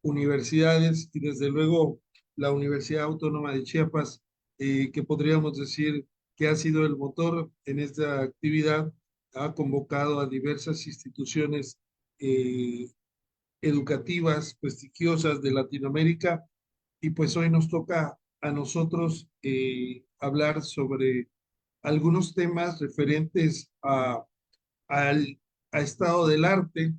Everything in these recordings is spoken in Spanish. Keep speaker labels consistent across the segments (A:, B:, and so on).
A: universidades y desde luego la Universidad Autónoma de Chiapas, que podríamos decir que ha sido el motor en esta actividad, ha convocado a diversas instituciones eh, educativas prestigiosas de Latinoamérica y pues hoy nos toca a nosotros hablar sobre algunos temas referentes al a estado del arte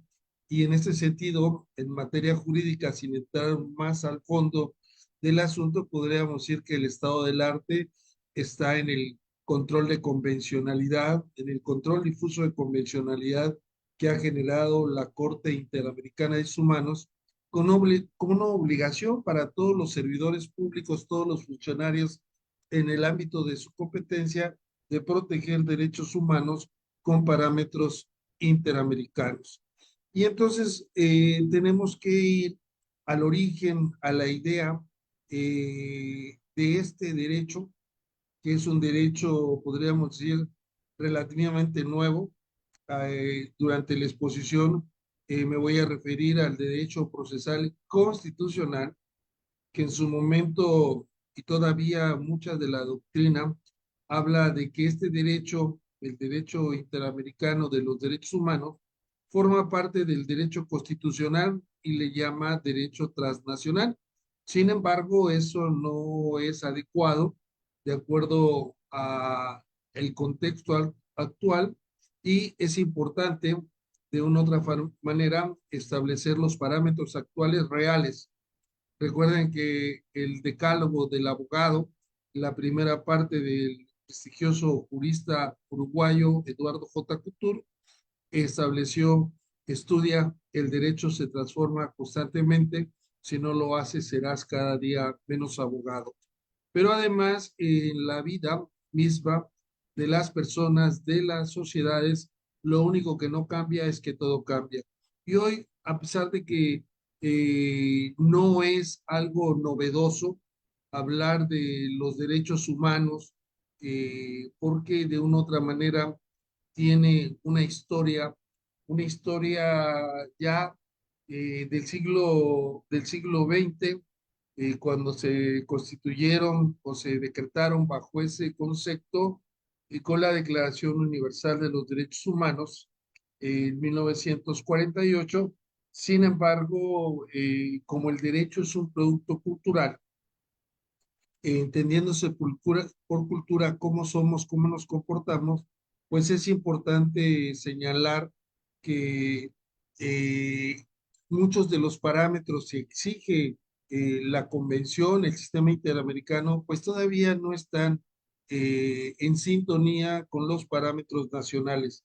A: y en este sentido, en materia jurídica, sin entrar más al fondo del asunto, podríamos decir que el estado del arte está en el control de convencionalidad, en el control difuso de convencionalidad que ha generado la Corte Interamericana de Derechos Humanos como una obligación para todos los servidores públicos, todos los funcionarios en el ámbito de su competencia de proteger derechos humanos con parámetros interamericanos. Y entonces tenemos que ir al origen, a la idea de este derecho, que es un derecho, podríamos decir, relativamente nuevo. Durante la exposición me voy a referir al derecho procesal constitucional, que en su momento y todavía mucha de la doctrina habla de que este derecho, el derecho interamericano de los derechos humanos, forma parte del derecho constitucional y le llama derecho transnacional. Sin embargo, eso no es adecuado de acuerdo a el contexto actual y es importante de una otra manera establecer los parámetros actuales reales. Recuerden que el decálogo del abogado, la primera parte del prestigioso jurista uruguayo Eduardo J. Couture, estableció, estudia, el derecho se transforma constantemente, si no lo haces serás cada día menos abogado. Pero además, en la vida misma de las personas, de las sociedades, lo único que no cambia es que todo cambia. Y hoy, a pesar de que no es algo novedoso hablar de los derechos humanos, porque de una u otra manera tiene una historia ya del siglo XX, cuando se constituyeron o se decretaron bajo ese concepto y con la Declaración Universal de los Derechos Humanos en 1948. Sin embargo, como el derecho es un producto cultural, entendiéndose por cultura cómo somos, cómo nos comportamos, pues es importante señalar que eh, muchos de los parámetros que exige la convención, el sistema interamericano, pues todavía no están en sintonía con los parámetros nacionales.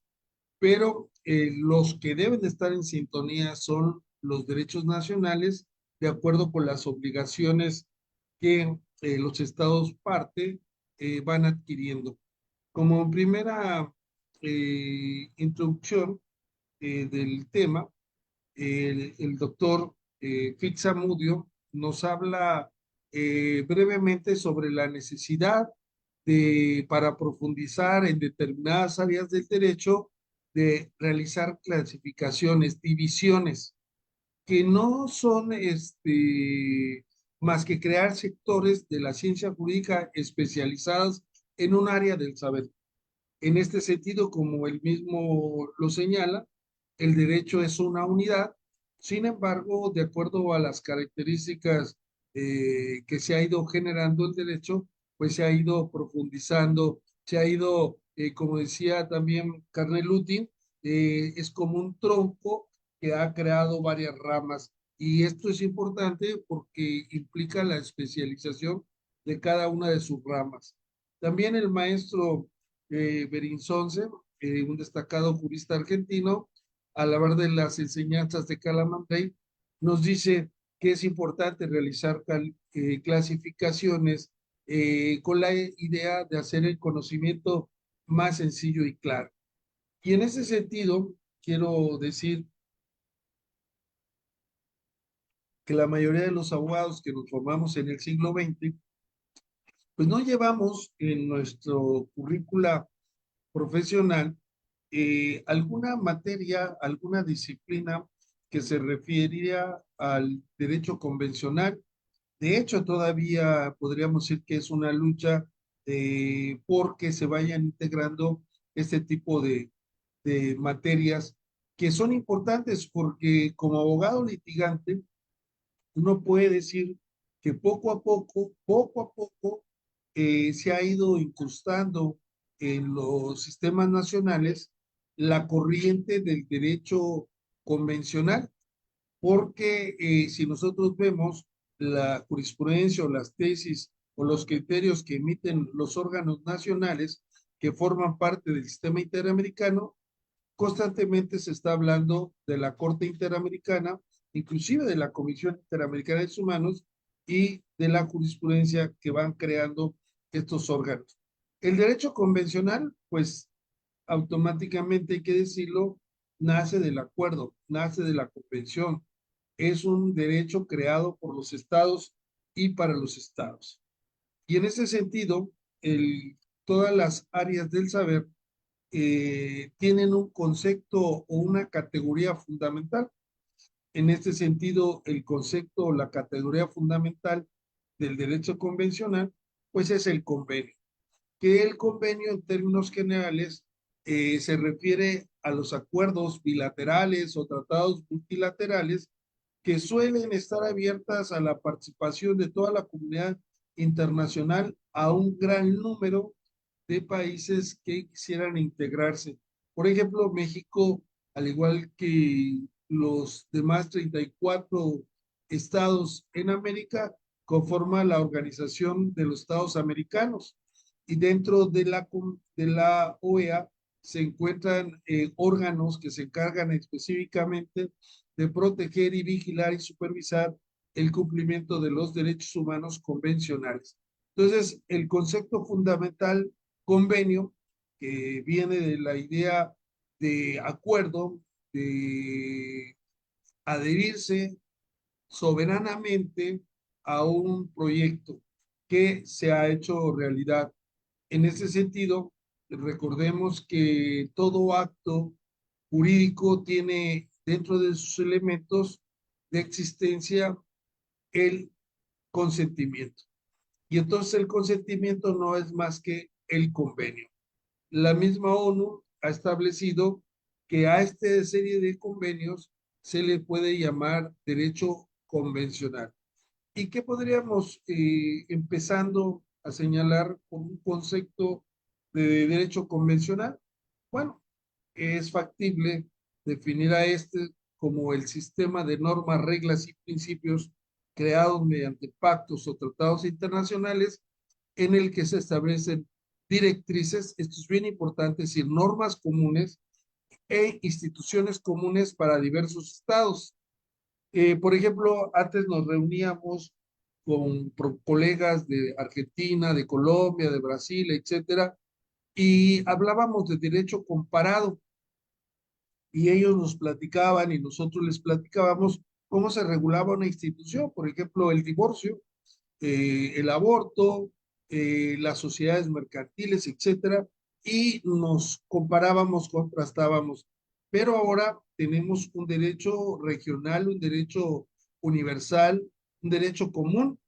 A: Pero los que deben de estar en sintonía son los derechos nacionales, de acuerdo con las obligaciones que los estados parte van adquiriendo. Como primera introducción del tema, el doctor Fitzamudio nos habla brevemente sobre la necesidad para profundizar en determinadas áreas del derecho, de realizar clasificaciones, divisiones que no son más que crear sectores de la ciencia jurídica especializadas en un área del saber. En este sentido, como él mismo lo señala, el derecho es una unidad. Sin embargo, de acuerdo a las características que se ha ido generando el derecho, pues se ha ido profundizando, se ha ido, como decía también Carneluti, es como un tronco que ha creado varias ramas. Y esto es importante porque implica la especialización de cada una de sus ramas. También el maestro Berinzonce, un destacado jurista argentino, al hablar de las enseñanzas de Calamandrei, nos dice que es importante realizar clasificaciones con la idea de hacer el conocimiento más sencillo y claro. Y en ese sentido, quiero decir que la mayoría de los abogados que nos formamos en el siglo XX, pues no llevamos en nuestro currícula profesional alguna materia, alguna disciplina que se referiría al derecho convencional. De hecho, todavía podríamos decir que es una lucha porque se vayan integrando este tipo de materias que son importantes porque como abogado litigante, uno puede decir que poco a poco, se ha ido incrustando en los sistemas nacionales la corriente del derecho convencional, porque si nosotros vemos la jurisprudencia o las tesis o los criterios que emiten los órganos nacionales que forman parte del sistema interamericano, constantemente se está hablando de la Corte Interamericana, inclusive de la Comisión Interamericana de Derechos Humanos y de la jurisprudencia que van creando estos órganos. El derecho convencional, pues automáticamente hay que decirlo, nace del acuerdo, nace de la convención. Es un derecho creado por los estados y para los estados. Y en ese sentido, todas las áreas del saber tienen un concepto o una categoría fundamental. En este sentido, el concepto o la categoría fundamental del derecho convencional, pues es el convenio, que el convenio en términos generales se refiere a los acuerdos bilaterales o tratados multilaterales que suelen estar abiertas a la participación de toda la comunidad internacional a un gran número de países que quisieran integrarse. Por ejemplo, México, al igual que los demás 34 estados en América, conforma la Organización de los Estados Americanos y dentro de la OEA se encuentran órganos que se encargan específicamente de proteger y vigilar y supervisar el cumplimiento de los derechos humanos convencionales. Entonces, el concepto fundamental convenio, que viene de la idea de acuerdo, de adherirse soberanamente a un proyecto que se ha hecho realidad. En ese sentido, recordemos que todo acto jurídico tiene dentro de sus elementos de existencia el consentimiento. Y entonces el consentimiento no es más que el convenio. La misma ONU ha establecido que a esta serie de convenios se le puede llamar derecho convencional. ¿Y qué podríamos, empezando a señalar por un concepto de derecho convencional? Bueno, es factible definir a este como el sistema de normas, reglas y principios creados mediante pactos o tratados internacionales en el que se establecen directrices, esto es bien importante, es decir, normas comunes e instituciones comunes para diversos estados. Por ejemplo, antes nos reuníamos con colegas de Argentina, de Colombia, de Brasil, etcétera, y hablábamos de derecho comparado y ellos nos platicaban y nosotros les platicábamos cómo se regulaba una institución, por ejemplo, el divorcio, el aborto, las sociedades mercantiles, etcétera, y nos comparábamos, contrastábamos. Pero ahora tenemos un derecho regional, un derecho universal, un derecho común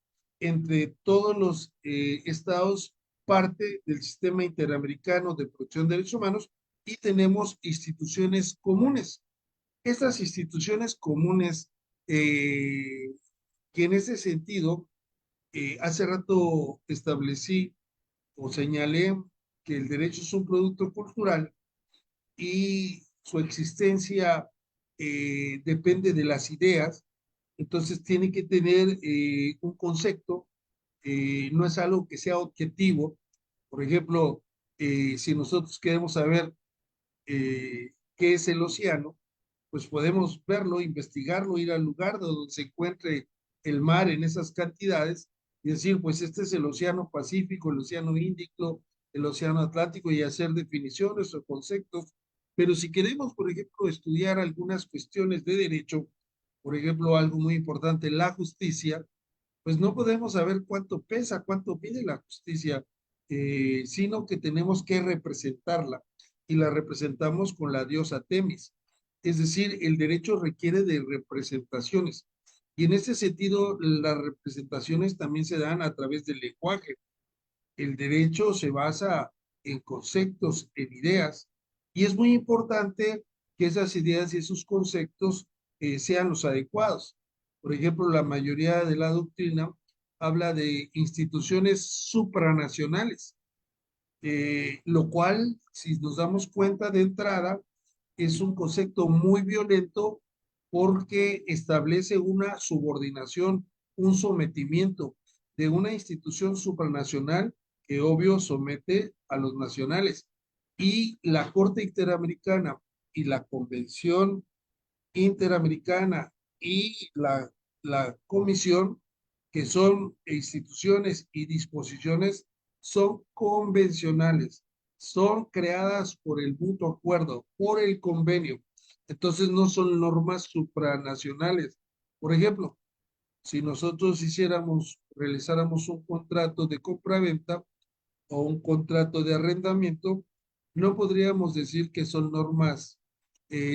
A: entre todos los estados, parte del sistema interamericano de protección de derechos humanos, y tenemos instituciones comunes. Estas instituciones comunes, que en ese sentido hace rato establecí o señalé que el derecho es un producto cultural y su existencia depende de las ideas, entonces tiene que tener un concepto, no es algo que sea objetivo. Por ejemplo, si nosotros queremos saber qué es el océano, pues podemos verlo, investigarlo, ir al lugar donde se encuentre el mar en esas cantidades y decir, pues este es el Océano Pacífico, el Océano Índico, el Océano Atlántico y hacer definiciones o conceptos. Pero si queremos, por ejemplo, estudiar algunas cuestiones de derecho, por ejemplo, algo muy importante, la justicia, pues no podemos saber cuánto pesa, cuánto mide la justicia, sino que tenemos que representarla y la representamos con la diosa Temis. Es decir, el derecho requiere de representaciones. Y en ese sentido, las representaciones también se dan a través del lenguaje. El derecho se basa en conceptos, en ideas, y es muy importante que esas ideas y esos conceptos sean los adecuados. Por ejemplo, la mayoría de la doctrina habla de instituciones supranacionales, lo cual, si nos damos cuenta de entrada, es un concepto muy violento porque establece una subordinación, un sometimiento de una institución supranacional que obvio somete a los nacionales. Y la Corte Interamericana y la Convención Interamericana y la Comisión, que son instituciones y disposiciones, son convencionales, son creadas por el mutuo acuerdo, por el convenio. Entonces no son normas supranacionales. Por ejemplo, si nosotros realizáramos un contrato de compra-venta o un contrato de arrendamiento, no podríamos decir que son normas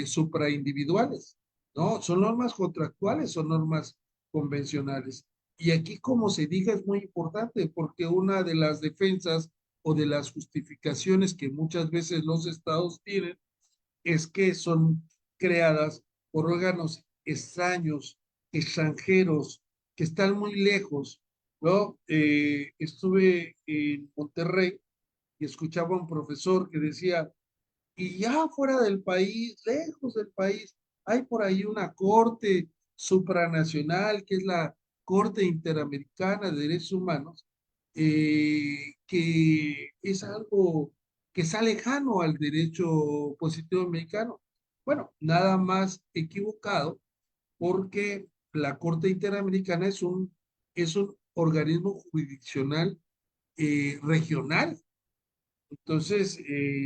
A: supraindividuales, ¿no? Son normas contractuales, son normas convencionales. Y aquí, como se diga, es muy importante porque una de las defensas o de las justificaciones que muchas veces los estados tienen es que son creadas por órganos extraños, extranjeros, que están muy lejos, ¿no? Estuve en Monterrey y escuchaba a un profesor que decía, y ya fuera del país, lejos del país, hay por ahí una corte supranacional, que es la Corte Interamericana de Derechos Humanos, que es algo que está lejano al derecho positivo americano. Bueno, nada más equivocado, porque la Corte Interamericana es un organismo jurisdiccional regional. Entonces,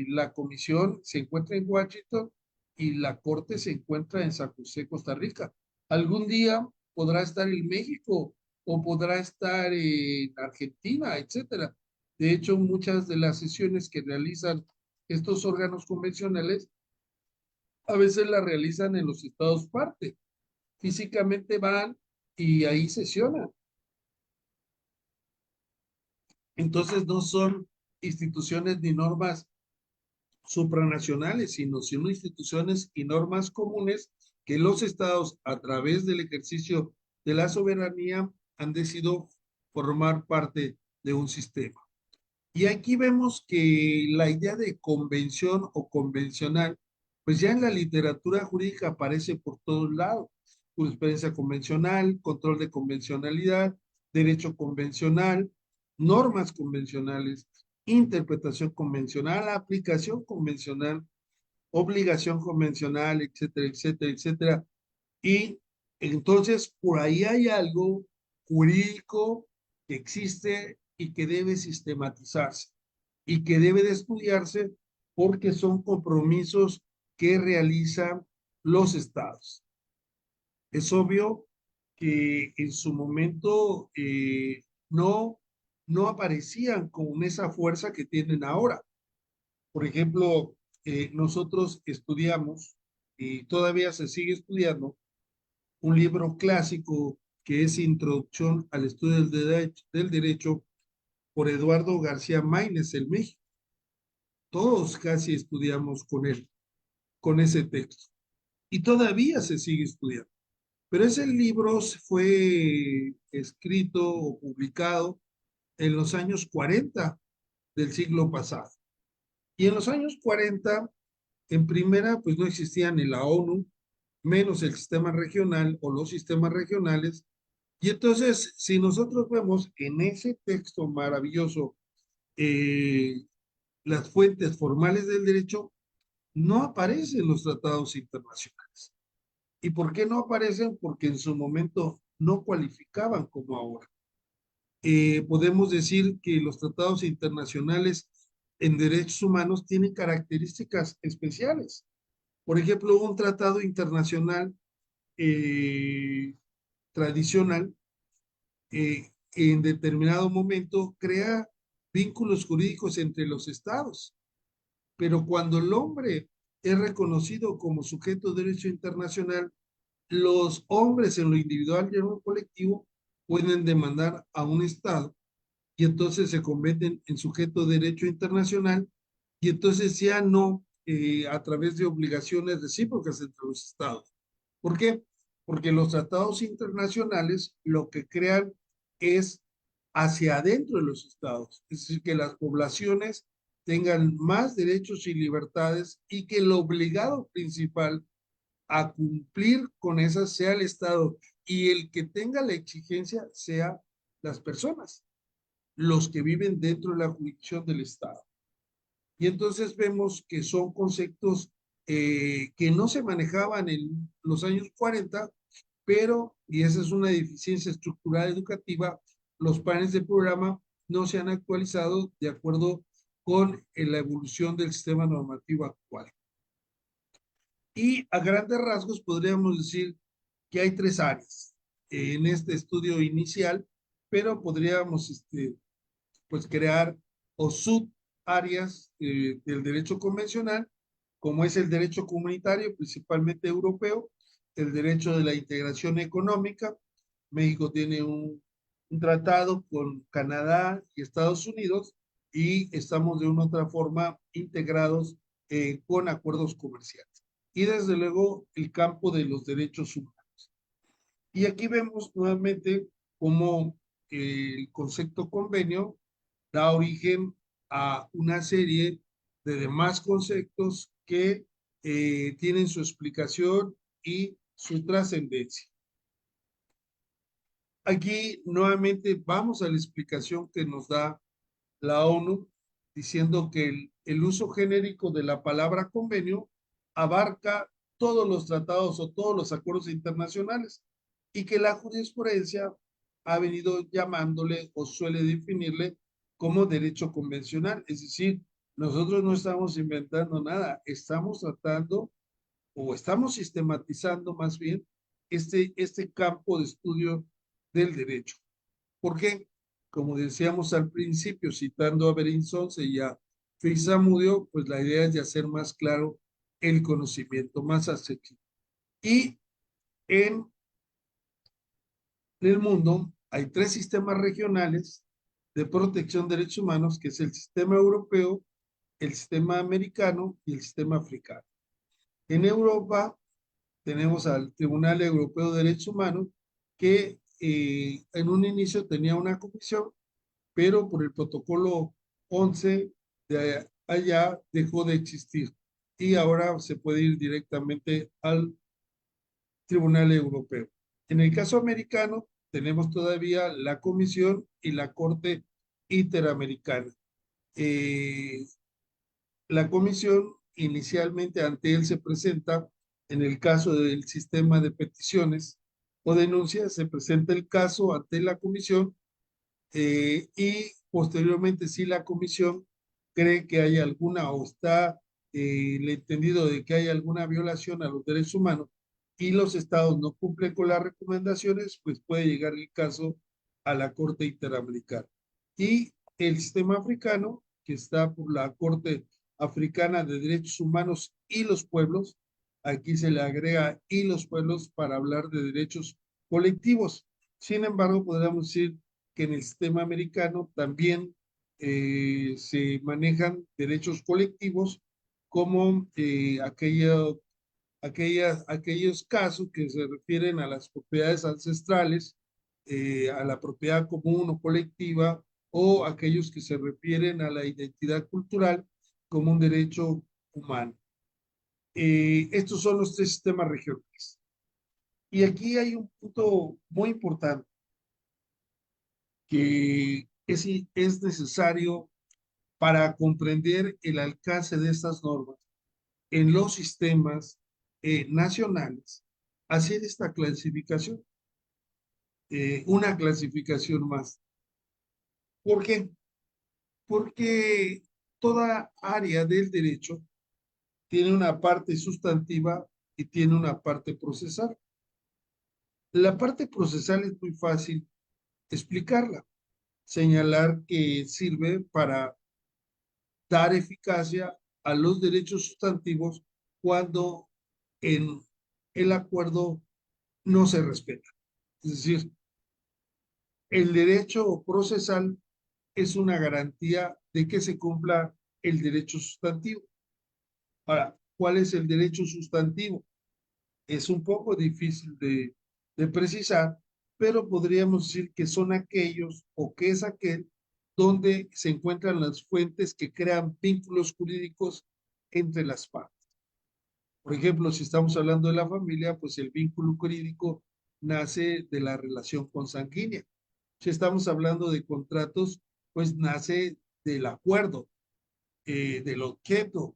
A: la comisión se encuentra en Washington y la corte se encuentra en San José, Costa Rica. Algún día podrá estar en México o podrá estar en Argentina, etcétera. De hecho, muchas de las sesiones que realizan estos órganos convencionales a veces las realizan en los estados parte. Físicamente van y ahí sesionan. Entonces, no son instituciones ni normas supranacionales, sino instituciones y normas comunes que los estados, a través del ejercicio de la soberanía, han decidido formar parte de un sistema. Y aquí vemos que la idea de convención o convencional, pues ya en la literatura jurídica aparece por todos lados. Jurisprudencia convencional, control de convencionalidad, derecho convencional, normas convencionales, interpretación convencional, aplicación convencional, obligación convencional, etcétera, etcétera, etcétera. Y entonces por ahí hay algo jurídico que existe y que debe sistematizarse y que debe de estudiarse porque son compromisos que realizan los estados. Es obvio que en su momento no aparecían con esa fuerza que tienen ahora. Por ejemplo, nosotros estudiamos y todavía se sigue estudiando un libro clásico que es Introducción al Estudio del Derecho por Eduardo García Maínez, el México. Todos casi estudiamos con él, con ese texto. Y todavía se sigue estudiando. Pero ese libro fue escrito o publicado en los años 40 del siglo pasado. Y en los años 40, en primera, pues no existía ni la ONU, menos el sistema regional o los sistemas regionales. Y entonces, si nosotros vemos en ese texto maravilloso las fuentes formales del derecho, no aparecen los tratados internacionales. ¿Y por qué no aparecen? Porque en su momento no cualificaban como ahora. Podemos decir que los tratados internacionales en derechos humanos tienen características especiales. Por ejemplo, un tratado internacional eh, tradicional en determinado momento crea vínculos jurídicos entre los estados, pero cuando el hombre es reconocido como sujeto de derecho internacional, los hombres en lo individual y en lo colectivo pueden demandar a un Estado y entonces se convierten en sujeto de derecho internacional y entonces ya no a través de obligaciones recíprocas entre los Estados. ¿Por qué? Porque los tratados internacionales lo que crean es hacia adentro de los Estados, es decir, que las poblaciones tengan más derechos y libertades y que el obligado principal a cumplir con esas sea el Estado y el que tenga la exigencia sea las personas, los que viven dentro de la jurisdicción del Estado. Y entonces vemos que son conceptos que no se manejaban en los años 40, pero, y esa es una deficiencia estructural educativa, los planes de programa no se han actualizado de acuerdo con la evolución del sistema normativo actual. Y a grandes rasgos podríamos decir que hay tres áreas en este estudio inicial, pero podríamos pues crear o subáreas del derecho convencional, como es el derecho comunitario, principalmente europeo, el derecho de la integración económica. México tiene un tratado con Canadá y Estados Unidos y estamos de una u otra forma integrados con acuerdos comerciales. Y desde luego el campo de los derechos humanos. Y aquí vemos nuevamente cómo el concepto convenio da origen a una serie de demás conceptos que tienen su explicación y su trascendencia. Aquí nuevamente vamos a la explicación que nos da la ONU diciendo que el uso genérico de la palabra convenio abarca todos los tratados o todos los acuerdos internacionales y que la jurisprudencia ha venido llamándole o suele definirle como derecho convencional. Es decir, nosotros no estamos inventando nada, estamos tratando o estamos sistematizando más bien este campo de estudio del derecho. ¿Por qué? Como decíamos al principio, citando a Berinzonce y a Fisamudio, pues la idea es de hacer más claro el conocimiento, más accesible. Y en el mundo hay tres sistemas regionales de protección de derechos humanos, que es el sistema europeo, el sistema americano y el sistema africano. En Europa tenemos al Tribunal Europeo de Derechos Humanos, que en un inicio tenía una comisión, pero por el protocolo 11 de allá dejó de existir y ahora se puede ir directamente al Tribunal Europeo. En el caso americano, tenemos todavía la Comisión y la Corte Interamericana. Eh, la Comisión inicialmente ante él se presenta, en el caso del sistema de peticiones o denuncias, se presenta el caso ante la Comisión y posteriormente si la comisión cree que hay alguna o está el entendido de que hay alguna violación a los derechos humanos y los estados no cumplen con las recomendaciones, pues puede llegar el caso a la Corte Interamericana. Y el sistema africano, que está por la Corte Africana de Derechos Humanos y los Pueblos, aquí se le agrega y los pueblos para hablar de derechos colectivos. Sin embargo, podríamos decir que en el sistema americano también se manejan derechos colectivos como aquellos casos que se refieren a las propiedades ancestrales, a la propiedad común o colectiva, o aquellos que se refieren a la identidad cultural como un derecho humano. Estos son los tres sistemas regionales. Y aquí hay un punto muy importante que es necesario para comprender el alcance de estas normas en los sistemas nacionales, hacer esta clasificación, una clasificación más. ¿Por qué? Porque toda área del derecho tiene una parte sustantiva y tiene una parte procesal. La parte procesal es muy fácil explicarla, señalar que sirve para dar eficacia a los derechos sustantivos cuando en el acuerdo no se respeta. Es decir, el derecho procesal es una garantía de que se cumpla el derecho sustantivo. Ahora, ¿cuál es el derecho sustantivo? Es un poco difícil de precisar, pero podríamos decir que son aquellos o que es aquel donde se encuentran las fuentes que crean vínculos jurídicos entre las partes. Por ejemplo, si estamos hablando de la familia, pues el vínculo jurídico nace de la relación consanguínea. Si estamos hablando de contratos, pues nace del acuerdo, del objeto.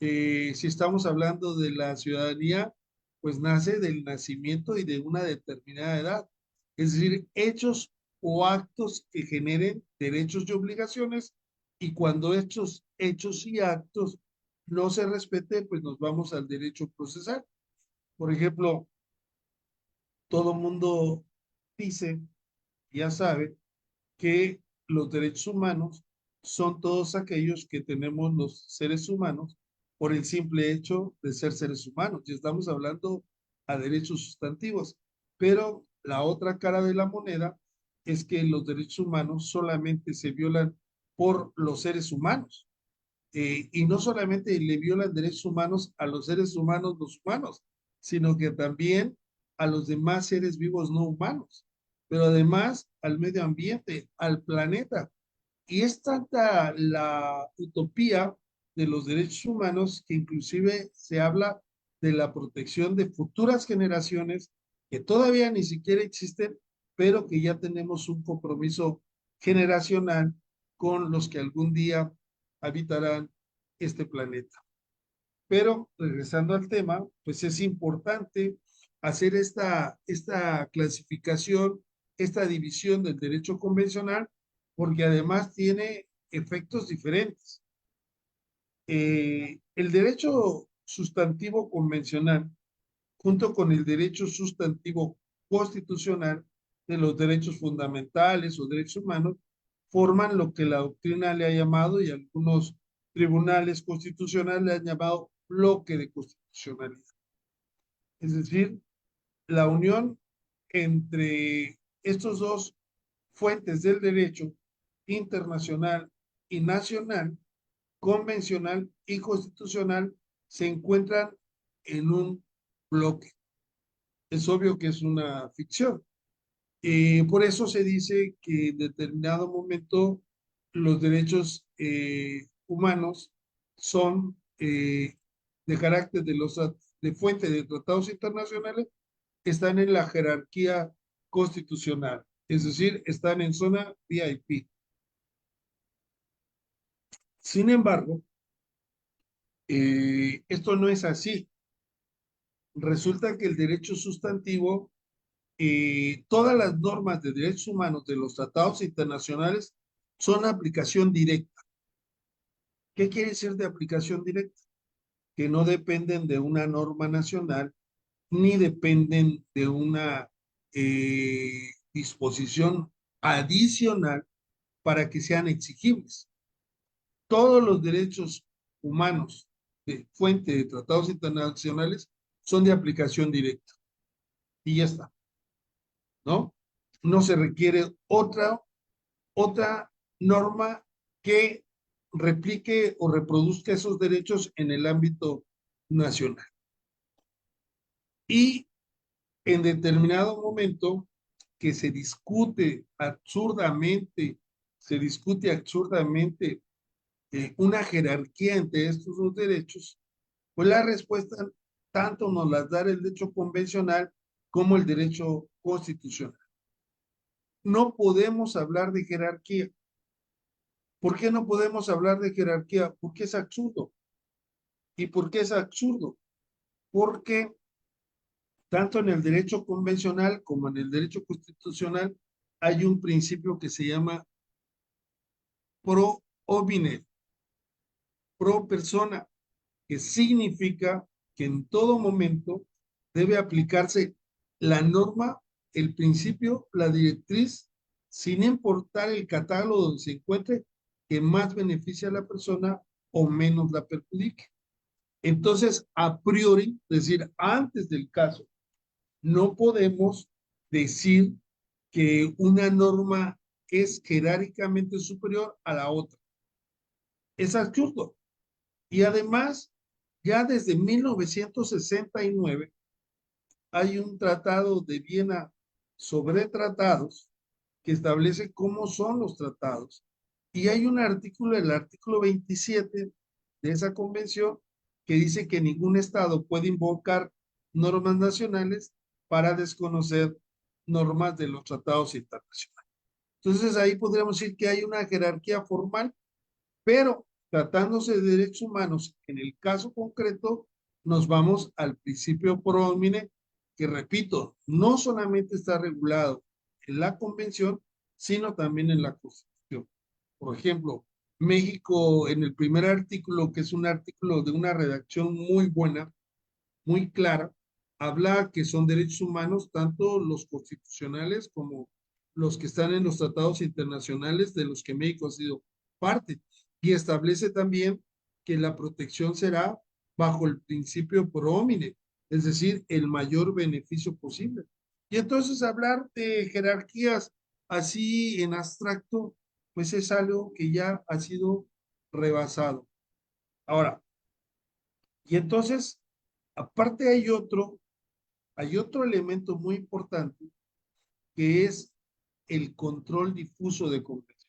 A: Si estamos hablando de la ciudadanía, pues nace del nacimiento y de una determinada edad. Es decir, hechos o actos que generen derechos y obligaciones, y cuando estos hechos y actos no se respeten, pues nos vamos al derecho procesal. Por ejemplo, todo mundo dice, ya sabe, que los derechos humanos son todos aquellos que tenemos los seres humanos por el simple hecho de ser seres humanos. Y estamos hablando a derechos sustantivos. Pero la otra cara de la moneda es que los derechos humanos solamente se violan por los seres humanos. Y no solamente le violan derechos humanos a los seres humanos, los humanos, sino que también a los demás seres vivos no humanos, pero además al medio ambiente, al planeta. Y es tanta la utopía de los derechos humanos que inclusive se habla de la protección de futuras generaciones que todavía ni siquiera existen, pero que ya tenemos un compromiso generacional con los que algún día habitarán este planeta. Pero regresando al tema, pues es importante hacer esta clasificación, esta división del derecho convencional, porque además tiene efectos diferentes. El derecho sustantivo convencional, junto con el derecho sustantivo constitucional de los derechos fundamentales o derechos humanos, forman lo que la doctrina le ha llamado y algunos tribunales constitucionales le han llamado bloque de constitucionalidad. Es decir, la unión entre estos dos fuentes del derecho internacional y nacional, convencional y constitucional, se encuentran en un bloque. Es obvio que es una ficción. Por eso se dice que en determinado momento los derechos humanos son de carácter de fuente de tratados internacionales, están en la jerarquía constitucional, es decir, están en zona VIP. Sin embargo, esto no es así. Resulta que el derecho sustantivo, todas las normas de derechos humanos de los tratados internacionales son aplicación directa. ¿Qué quiere decir de aplicación directa? Que no dependen de una norma nacional ni dependen de una disposición adicional para que sean exigibles. Todos los derechos humanos de fuente de tratados internacionales son de aplicación directa. Y ya está, ¿no? No se requiere otra norma que replique o reproduzca esos derechos en el ámbito nacional. Y en determinado momento que se discute absurdamente una jerarquía entre estos dos derechos, pues la respuesta tanto nos las da el derecho convencional como el derecho constitucional. No podemos hablar de jerarquía. ¿Por qué no podemos hablar de jerarquía? Porque es absurdo. ¿Y por qué es absurdo? Porque tanto en el derecho convencional como en el derecho constitucional hay un principio que se llama pro homine, pro persona, que significa que en todo momento debe aplicarse la norma, el principio, la directriz, sin importar el catálogo donde se encuentre, que más beneficia a la persona o menos la perjudique. Entonces, a priori, es decir, antes del caso No podemos decir que una norma es jerárquicamente superior a la otra. Es absurdo. Y además, ya desde 1969 hay un tratado de Viena sobre tratados que establece cómo son los tratados. Y hay un artículo, el artículo 27 de esa convención, que dice que ningún Estado puede invocar normas nacionales para desconocer normas de los tratados internacionales. Entonces ahí podríamos decir que hay una jerarquía formal, pero tratándose de derechos humanos, en el caso concreto, nos vamos al principio pro homine, que repito, no solamente está regulado en la Convención, sino también en la Constitución. Por ejemplo, México en el primer artículo, que es un artículo de una redacción muy buena, muy clara, habla que son derechos humanos tanto los constitucionales como los que están en los tratados internacionales de los que México ha sido parte. Y establece también que la protección será bajo el principio pro homine, es decir, el mayor beneficio posible. Y entonces hablar de jerarquías así en abstracto, pues es algo que ya ha sido rebasado. Ahora, y entonces, aparte hay otro elemento muy importante que es el control difuso de convencionales.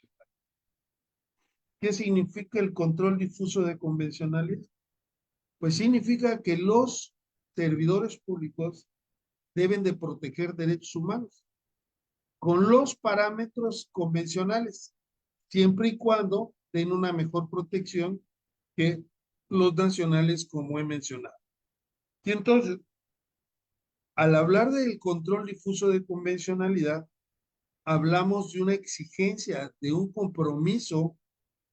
A: ¿Qué significa el control difuso de convencionales? Pues significa que los servidores públicos deben de proteger derechos humanos con los parámetros convencionales, siempre y cuando den una mejor protección que los nacionales, como he mencionado. Y entonces, al hablar del control difuso de convencionalidad, hablamos de una exigencia, de un compromiso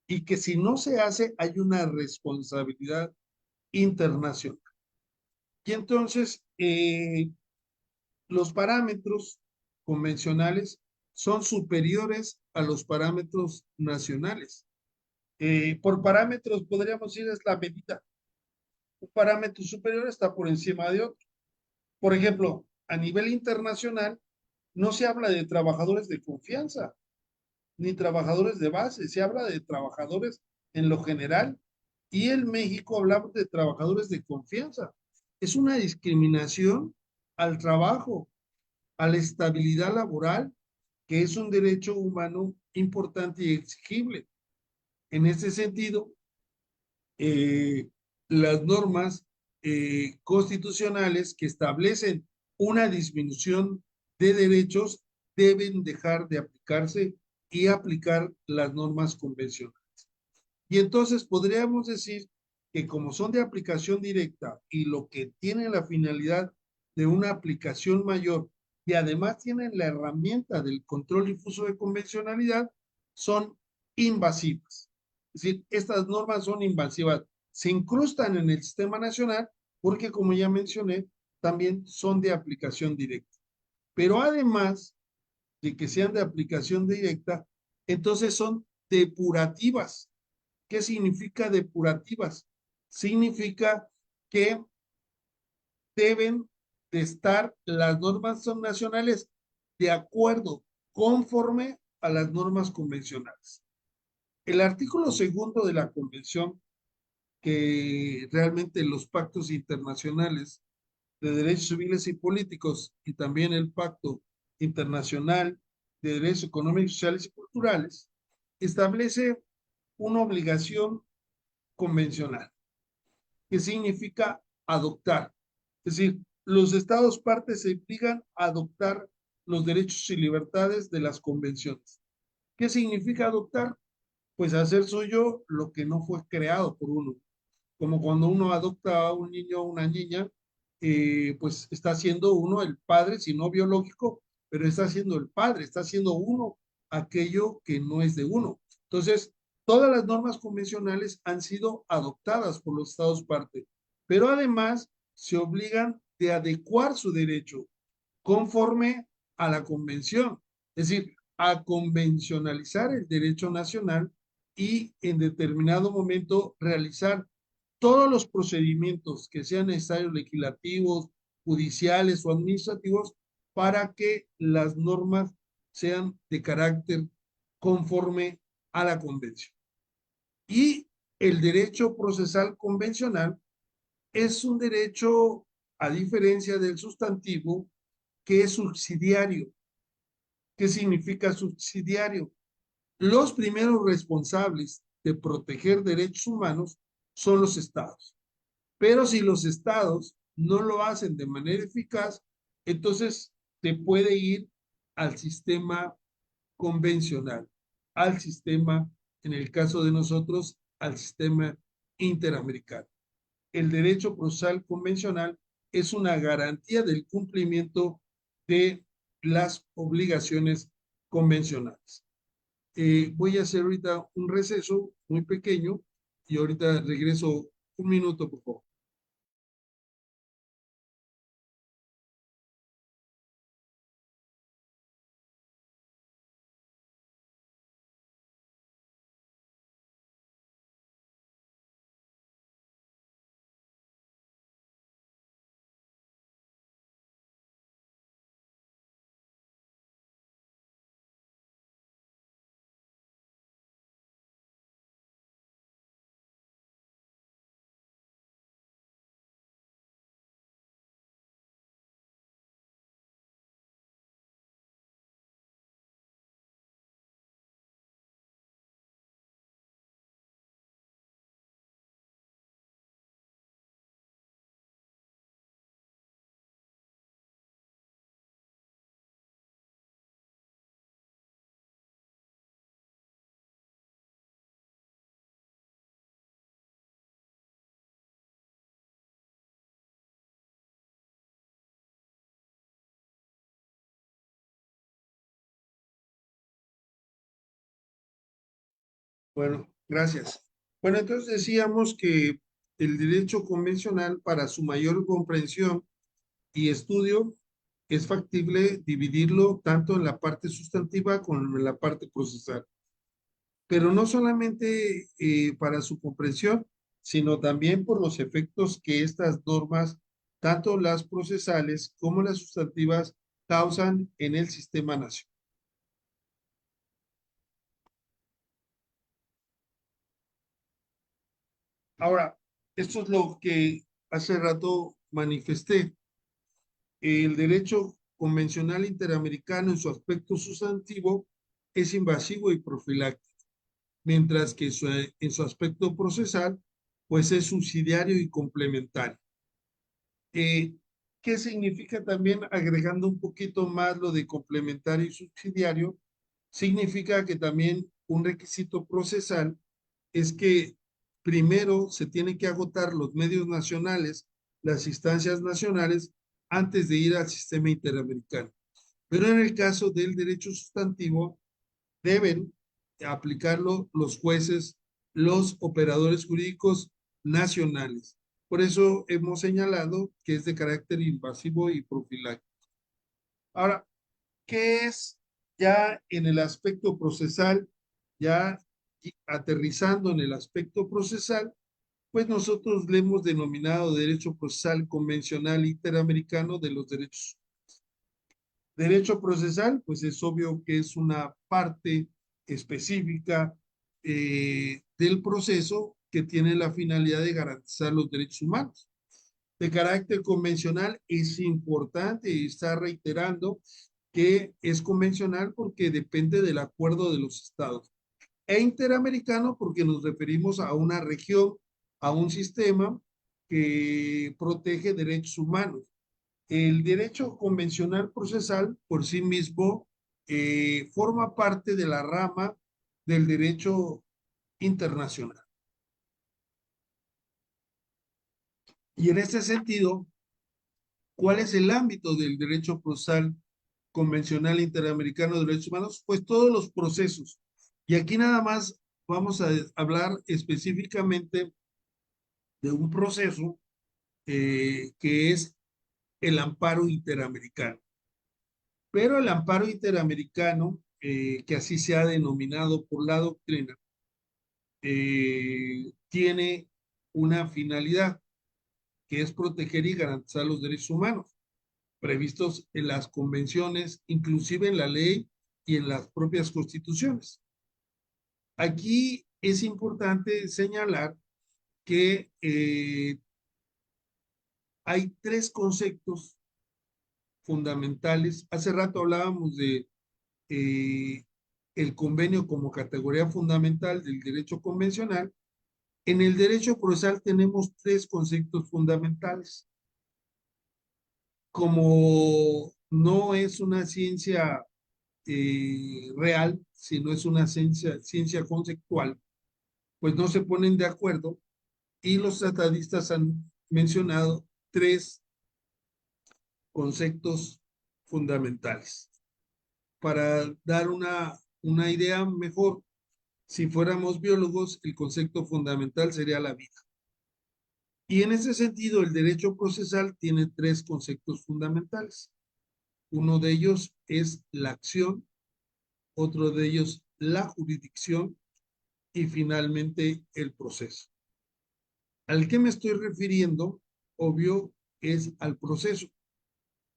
A: y que si no se hace hay una responsabilidad internacional. Y entonces los parámetros convencionales son superiores a los parámetros nacionales. Por parámetros podríamos decir es la medida. Un parámetro superior está por encima de otro. Por ejemplo, a nivel internacional no se habla de trabajadores de confianza, ni trabajadores de base, se habla de trabajadores en lo general. Y en México hablamos de trabajadores de confianza. Es una discriminación al trabajo, a la estabilidad laboral, que es un derecho humano importante y exigible. En ese sentido, eh, las normas constitucionales que establecen una disminución de derechos deben dejar de aplicarse y aplicar las normas convencionales. Y entonces podríamos decir que como son de aplicación directa y lo que tienen la finalidad de una aplicación mayor y además tienen la herramienta del control difuso de convencionalidad, son invasivas. Es decir, estas normas son invasivas, se incrustan en el sistema nacional porque, como ya mencioné, también son de aplicación directa. Pero además de que sean de aplicación directa, entonces son depurativas. ¿Qué significa depurativas? Significa que deben de estar las normas nacionales de acuerdo, conforme a las normas convencionales. El artículo segundo de la convención, que realmente los pactos internacionales de derechos civiles y políticos y también el pacto internacional de derechos económicos, sociales y culturales, establece una obligación convencional, que significa adoptar. Es decir, los estados partes se obligan a adoptar los derechos y libertades de las convenciones. ¿Qué significa adoptar? Pues hacer suyo lo que no fue creado por uno. Como cuando uno adopta a un niño o una niña, pues está siendo uno el padre, si no biológico, pero está siendo el padre, está siendo uno aquello que no es de uno. Entonces, todas las normas convencionales han sido adoptadas por los estados parte, pero además se obligan de adecuar su derecho conforme a la convención, es decir, a convencionalizar el derecho nacional y en determinado momento realizar todos los procedimientos que sean necesarios legislativos, judiciales o administrativos para que las normas sean de carácter conforme a la convención. Y el derecho procesal convencional es un derecho, a diferencia del sustantivo, que es subsidiario. ¿Qué significa subsidiario? Los primeros responsables de proteger derechos humanos son los estados. Pero si los estados no lo hacen de manera eficaz, entonces te puede ir al sistema convencional, al sistema, en el caso de nosotros, al sistema interamericano. El derecho procesal convencional es una garantía del cumplimiento de las obligaciones convencionales. Voy a hacer ahorita un receso muy pequeño y ahorita regreso un minuto, por favor. Bueno, gracias. Bueno, entonces decíamos que el derecho convencional, para su mayor comprensión y estudio, es factible dividirlo tanto en la parte sustantiva como en la parte procesal. Pero no solamente para su comprensión, sino también por los efectos que estas normas, tanto las procesales como las sustantivas, causan en el sistema nacional. Ahora, esto es lo que hace rato manifesté. El derecho convencional interamericano en su aspecto sustantivo es invasivo y profiláctico, mientras que en su aspecto procesal, pues es subsidiario y complementario. Eh, ¿Qué significa también, agregando un poquito más lo de complementario y subsidiario? Significa que también un requisito procesal es que primero se tienen que agotar los medios nacionales, las instancias nacionales, antes de ir al sistema interamericano. Pero en el caso del derecho sustantivo, deben aplicarlo los jueces, los operadores jurídicos nacionales. Por eso hemos señalado que es de carácter invasivo y profiláctico. Ahora, ¿qué es ya en el aspecto procesal? Ya aterrizando en el aspecto procesal, pues nosotros le hemos denominado derecho procesal convencional interamericano de los derechos. Derecho procesal, pues es obvio que es una parte específica del proceso que tiene la finalidad de garantizar los derechos humanos. De carácter convencional, es importante y está reiterando que es convencional porque depende del acuerdo de los estados. E interamericano porque nos referimos a una región, a un sistema que protege derechos humanos. El derecho convencional procesal por sí mismo forma parte de la rama del derecho internacional. Y en este sentido, ¿cuál es el ámbito del derecho procesal convencional interamericano de derechos humanos? Pues todos los procesos. Y aquí nada más vamos a hablar específicamente de un proceso que es el amparo interamericano. Pero el amparo interamericano, que así se ha denominado por la doctrina, tiene una finalidad, que es proteger y garantizar los derechos humanos. previstos en las convenciones, inclusive en la ley y en las propias constituciones. Aquí es importante señalar que hay tres conceptos fundamentales. Hace rato hablábamos de eh, el convenio como categoría fundamental del derecho convencional. En el derecho procesal tenemos tres conceptos fundamentales. Como no es una ciencia real, sino es una ciencia conceptual, pues no se ponen de acuerdo y los tratadistas han mencionado tres conceptos fundamentales. Para dar una idea mejor, si fuéramos biólogos, el concepto fundamental sería la vida. Y en ese sentido, el derecho procesal tiene tres conceptos fundamentales. Uno de ellos es la acción, otro de ellos la jurisdicción y finalmente el proceso. Al que me estoy refiriendo, obvio, es al proceso.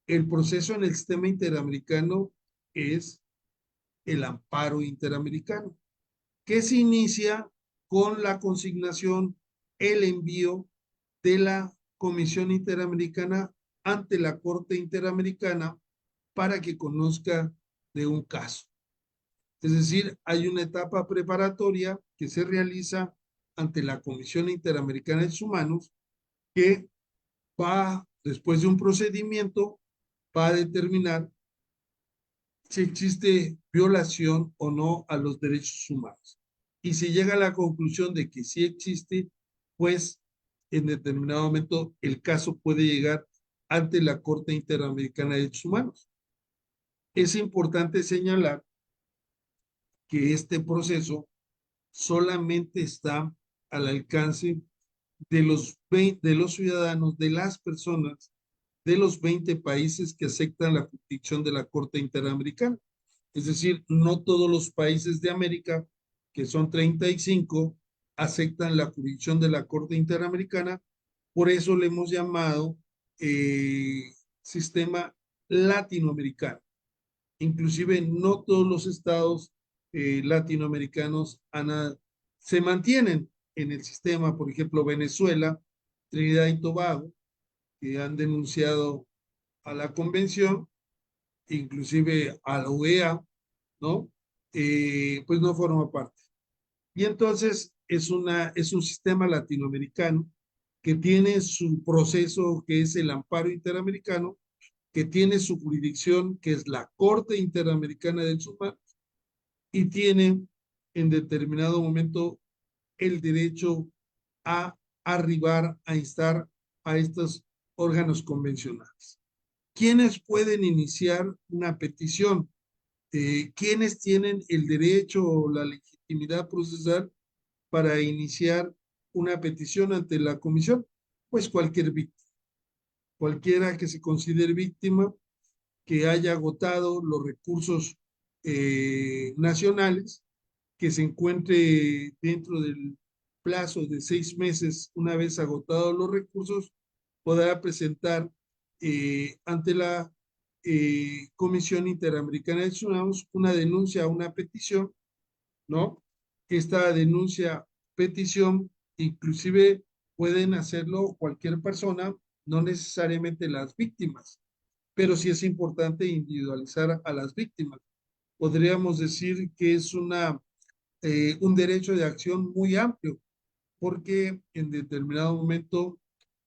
A: El proceso en el sistema interamericano es el amparo interamericano, que se inicia con la consignación, el envío de la Comisión Interamericana ante la Corte Interamericana para que conozca de un caso. Es decir, hay una etapa preparatoria que se realiza ante la Comisión Interamericana de Derechos Humanos que va, después de un procedimiento, va a determinar si existe violación o no a los derechos humanos. Y si llega a la conclusión de que sí existe, pues en determinado momento el caso puede llegar ante la Corte Interamericana de Derechos Humanos. Es importante señalar que este proceso solamente está al alcance de los ciudadanos, de las personas de los 20 países que aceptan la jurisdicción de la Corte Interamericana. Es decir, no todos los países de América, que son 35, aceptan la jurisdicción de la Corte Interamericana. Por eso le hemos llamado sistema latinoamericano. Inclusive no todos los estados latinoamericanos se mantienen en el sistema. Por ejemplo, Venezuela, Trinidad y Tobago, que han denunciado a la convención, inclusive a la OEA, ¿no? Pues no forma parte. Y entonces es un sistema latinoamericano que tiene su proceso, que es el amparo interamericano, que tiene su jurisdicción, que es la Corte Interamericana de Derechos Humanos, y tiene en determinado momento el derecho a arribar, a instar a estos órganos convencionales. ¿Quiénes pueden iniciar una petición? ¿Quiénes tienen el derecho o la legitimidad procesal para iniciar una petición ante la comisión? Pues cualquier víctima, cualquiera que se considere víctima, que haya agotado los recursos nacionales, que se encuentre dentro del plazo de 6 meses, una vez agotados los recursos, podrá presentar ante la Comisión Interamericana de Derechos Humanos una denuncia, una petición, ¿no? Esta denuncia, petición, inclusive pueden hacerlo cualquier persona, no necesariamente las víctimas, pero sí es importante individualizar a las víctimas. Podríamos decir que es un derecho de acción muy amplio, porque en determinado momento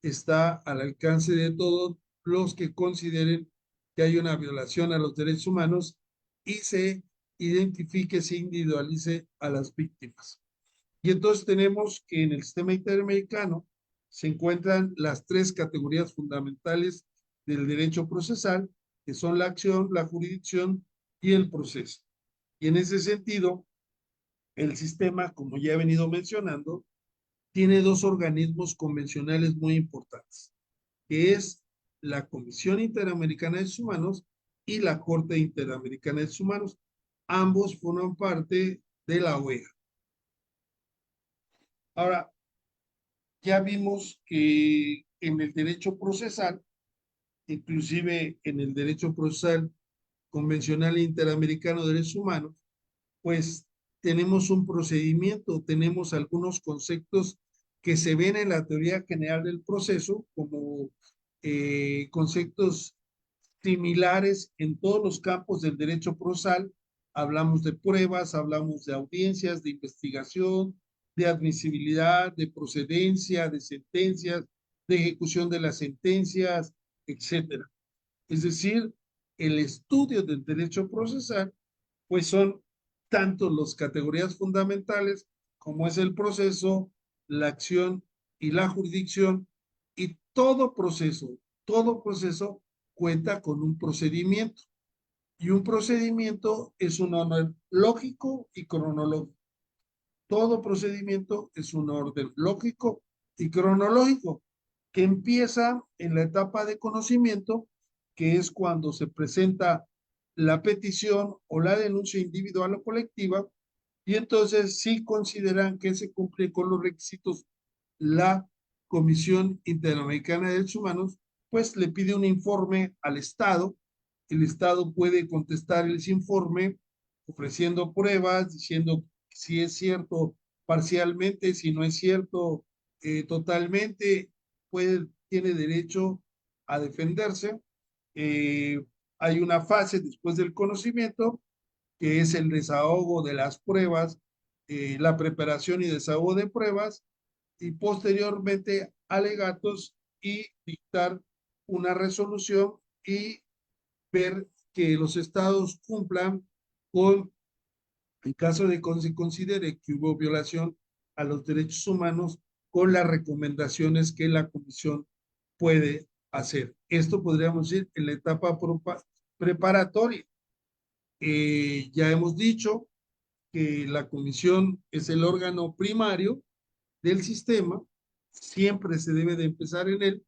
A: está al alcance de todos los que consideren que hay una violación a los derechos humanos y se identifique, se individualice a las víctimas. Y entonces tenemos que en el sistema interamericano se encuentran las tres categorías fundamentales del derecho procesal, que son la acción, la jurisdicción y el proceso. Y en ese sentido, el sistema, como ya he venido mencionando, tiene dos organismos convencionales muy importantes, que es la Comisión Interamericana de Derechos Humanos y la Corte Interamericana de Derechos Humanos. Ambos forman parte de la OEA. Ahora, ya vimos que en el derecho procesal inclusive en el derecho procesal convencional interamericano de derechos humanos, pues tenemos un procedimiento, tenemos algunos conceptos que se ven en la teoría general del proceso como conceptos similares en todos los campos del derecho procesal. Hablamos de pruebas, hablamos de audiencias, de investigación, de admisibilidad, de procedencia, de sentencias, de ejecución de las sentencias, etcétera. Es decir, el estudio del derecho procesal, pues son tanto las categorías fundamentales como es el proceso, la acción y la jurisdicción, y todo proceso cuenta con un procedimiento. Y un procedimiento es un orden lógico y cronológico. Todo procedimiento es un orden lógico y cronológico que empieza en la etapa de conocimiento, que es cuando se presenta la petición o la denuncia individual o colectiva, y entonces si consideran que se cumple con los requisitos la Comisión Interamericana de Derechos Humanos, pues le pide un informe al Estado. El Estado puede contestar ese informe ofreciendo pruebas, diciendo si es cierto parcialmente, si no es cierto totalmente, tiene derecho a defenderse. Eh, Hay una fase después del conocimiento, que es el desahogo de las pruebas, la preparación y desahogo de pruebas, y posteriormente alegatos y dictar una resolución y ver que los estados cumplan con, en caso de que se considere que hubo violación a los derechos humanos, con las recomendaciones que la comisión puede hacer. Esto podríamos decir en la etapa preparatoria. Ya hemos dicho que la comisión es el órgano primario del sistema, siempre se debe de empezar en él,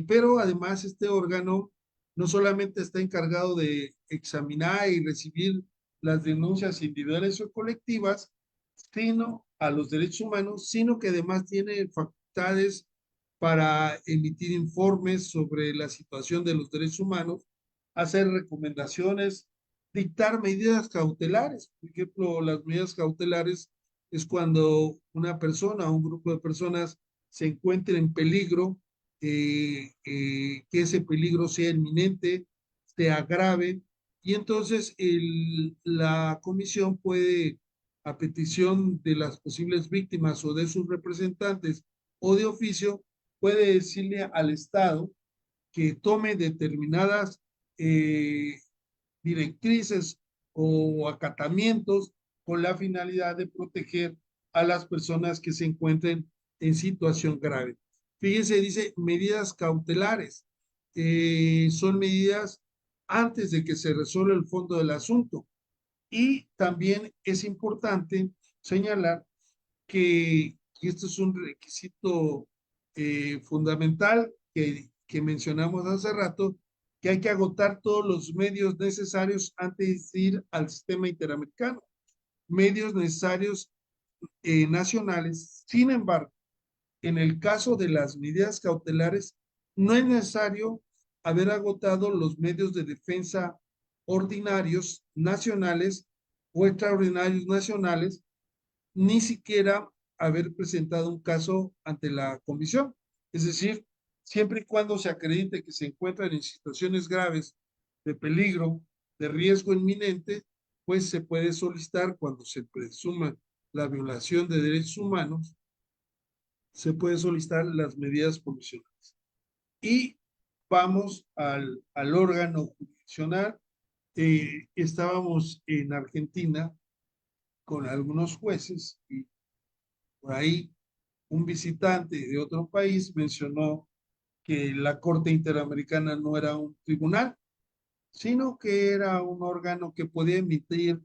A: pero además este órgano no solamente está encargado de examinar y recibir las denuncias individuales o colectivas, sino a los derechos humanos, sino que además tiene facultades para emitir informes sobre la situación de los derechos humanos, hacer recomendaciones, dictar medidas cautelares. Por ejemplo, las medidas cautelares es cuando una persona o un grupo de personas se encuentre en peligro, que ese peligro sea inminente, sea grave, y entonces la comisión puede, a petición de las posibles víctimas o de sus representantes o de oficio, puede decirle al Estado que tome determinadas eh, directrices o acatamientos con la finalidad de proteger a las personas que se encuentren en situación grave. Fíjense, dice medidas cautelares. Son medidas antes de que se resuelva el fondo del asunto. Y también es importante señalar que, y esto es un requisito fundamental que mencionamos hace rato, que hay que agotar todos los medios necesarios antes de ir al sistema interamericano, medios necesarios nacionales. Sin embargo, en el caso de las medidas cautelares, no es necesario haber agotado los medios de defensa ordinarios nacionales o extraordinarios nacionales, ni siquiera haber presentado un caso ante la comisión. Es decir, siempre y cuando se acredite que se encuentran en situaciones graves de peligro, de riesgo inminente, pues se puede solicitar cuando se presuma la violación de derechos humanos, se puede solicitar las medidas provisionales. Y vamos al órgano jurisdiccional. Estábamos en Argentina con algunos jueces y por ahí un visitante de otro país mencionó que la Corte Interamericana no era un tribunal, sino que era un órgano que podía emitir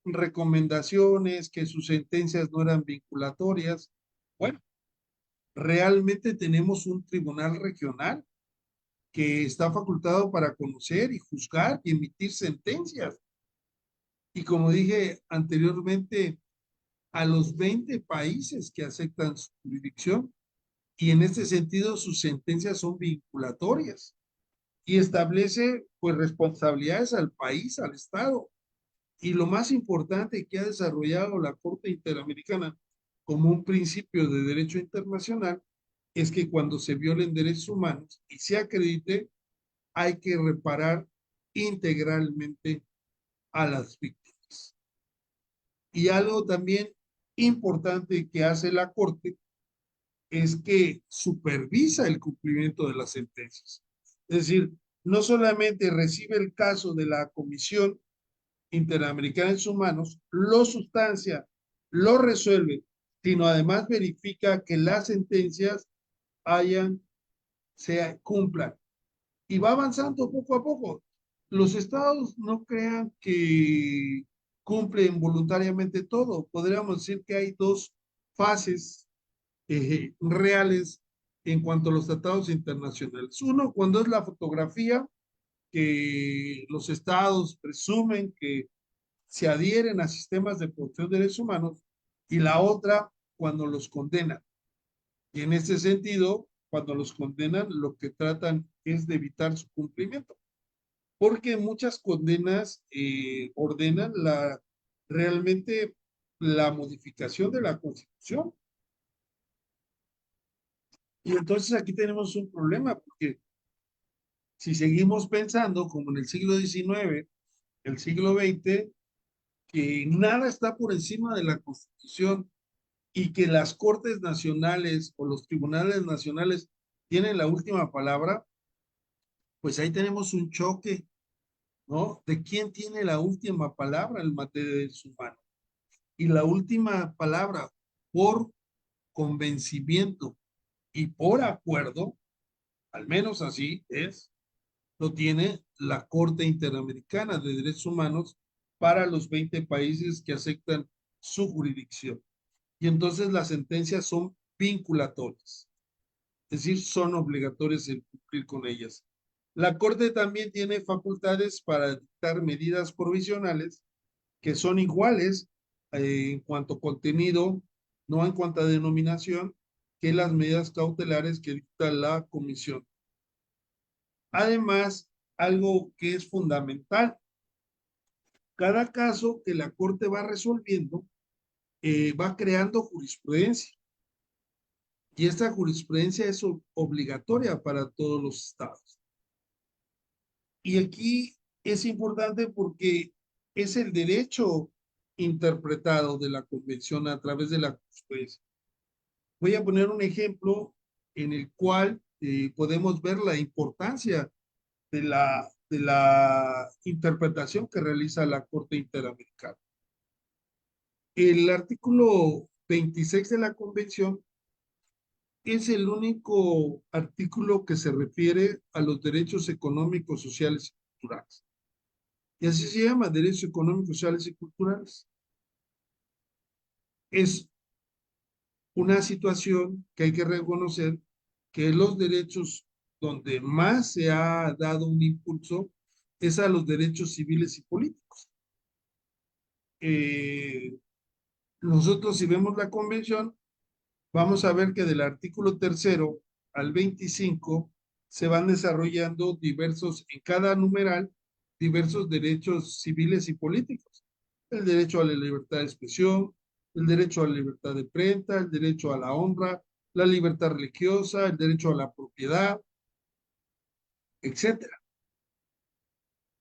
A: recomendaciones, que sus sentencias no eran vinculatorias. Bueno, realmente tenemos un tribunal regional que está facultado para conocer y juzgar y emitir sentencias. Y como dije anteriormente, a los 20 países que aceptan su jurisdicción, y en este sentido sus sentencias son vinculatorias. y establece pues responsabilidades al país, al Estado. Y lo más importante que ha desarrollado la Corte Interamericana como un principio de derecho internacional es que cuando se violen derechos humanos y se acredite, hay que reparar integralmente a las víctimas. Y algo también importante que hace la Corte es que supervisa el cumplimiento de las sentencias. Es decir, no solamente recibe el caso de la Comisión Interamericana de Derechos Humanos, lo sustancia, lo resuelve, sino además verifica que las sentencias se cumplan. Y va avanzando poco a poco. Los estados no crean que cumplen voluntariamente todo. Podríamos decir que hay dos fases reales en cuanto a los tratados internacionales. Uno, cuando es la fotografía, que los estados presumen que se adhieren a sistemas de protección de derechos humanos, y la otra, cuando los condenan. Y en ese sentido, cuando los condenan, lo que tratan es de evitar su cumplimiento, porque muchas condenas ordenan realmente la modificación de la Constitución. Y entonces aquí tenemos un problema, porque si seguimos pensando como en el siglo XIX, el siglo XX, que nada está por encima de la Constitución y que las Cortes Nacionales o los tribunales nacionales tienen la última palabra, pues ahí tenemos un choque, ¿no? De quién tiene la última palabra en materia de derechos humanos. Y la última palabra, por convencimiento y por acuerdo, al menos así es, lo tiene la Corte Interamericana de Derechos Humanos para los 20 países que aceptan su jurisdicción. Y entonces las sentencias son vinculatorias, es decir, son obligatorias en cumplir con ellas. La Corte también tiene facultades para dictar medidas provisionales que son iguales en cuanto a contenido, no en cuanto a denominación, que las medidas cautelares que dicta la Comisión. Además, algo que es fundamental, cada caso que la Corte va resolviendo va creando jurisprudencia, y esta jurisprudencia es obligatoria para todos los estados. Y aquí es importante porque es el derecho interpretado de la convención a través de la jurisprudencia. Voy a poner un ejemplo en el cual podemos ver la importancia de la interpretación que realiza la Corte Interamericana. El artículo 26 de la convención es el único artículo que se refiere a los derechos económicos, sociales y culturales. Y así se llama, derechos económicos, sociales y culturales. Es una situación que hay que reconocer que los derechos donde más se ha dado un impulso es a los derechos civiles y políticos. Eh, Nosotros, si vemos la convención, vamos a ver que del artículo 3 al 25 se van desarrollando en cada numeral, diversos derechos civiles y políticos. El derecho a la libertad de expresión, el derecho a la libertad de prensa, el derecho a la honra, la libertad religiosa, el derecho a la propiedad, etcétera.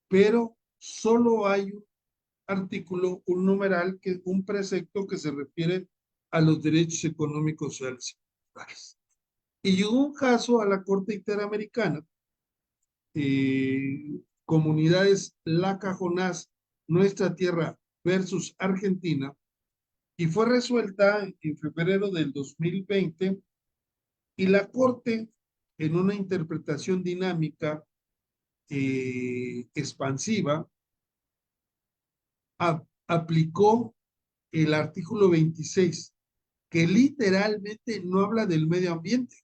A: Pero solo hay un artículo, un numeral, un precepto que se refiere a los derechos económicos, sociales y culturales. Y llegó un caso a la Corte Interamericana, comunidades Laca Jonás, Nuestra Tierra versus Argentina, y fue resuelta en febrero del 2020, y la Corte, en una interpretación dinámica, expansiva, aplicó el artículo 26, que literalmente no habla del medio ambiente.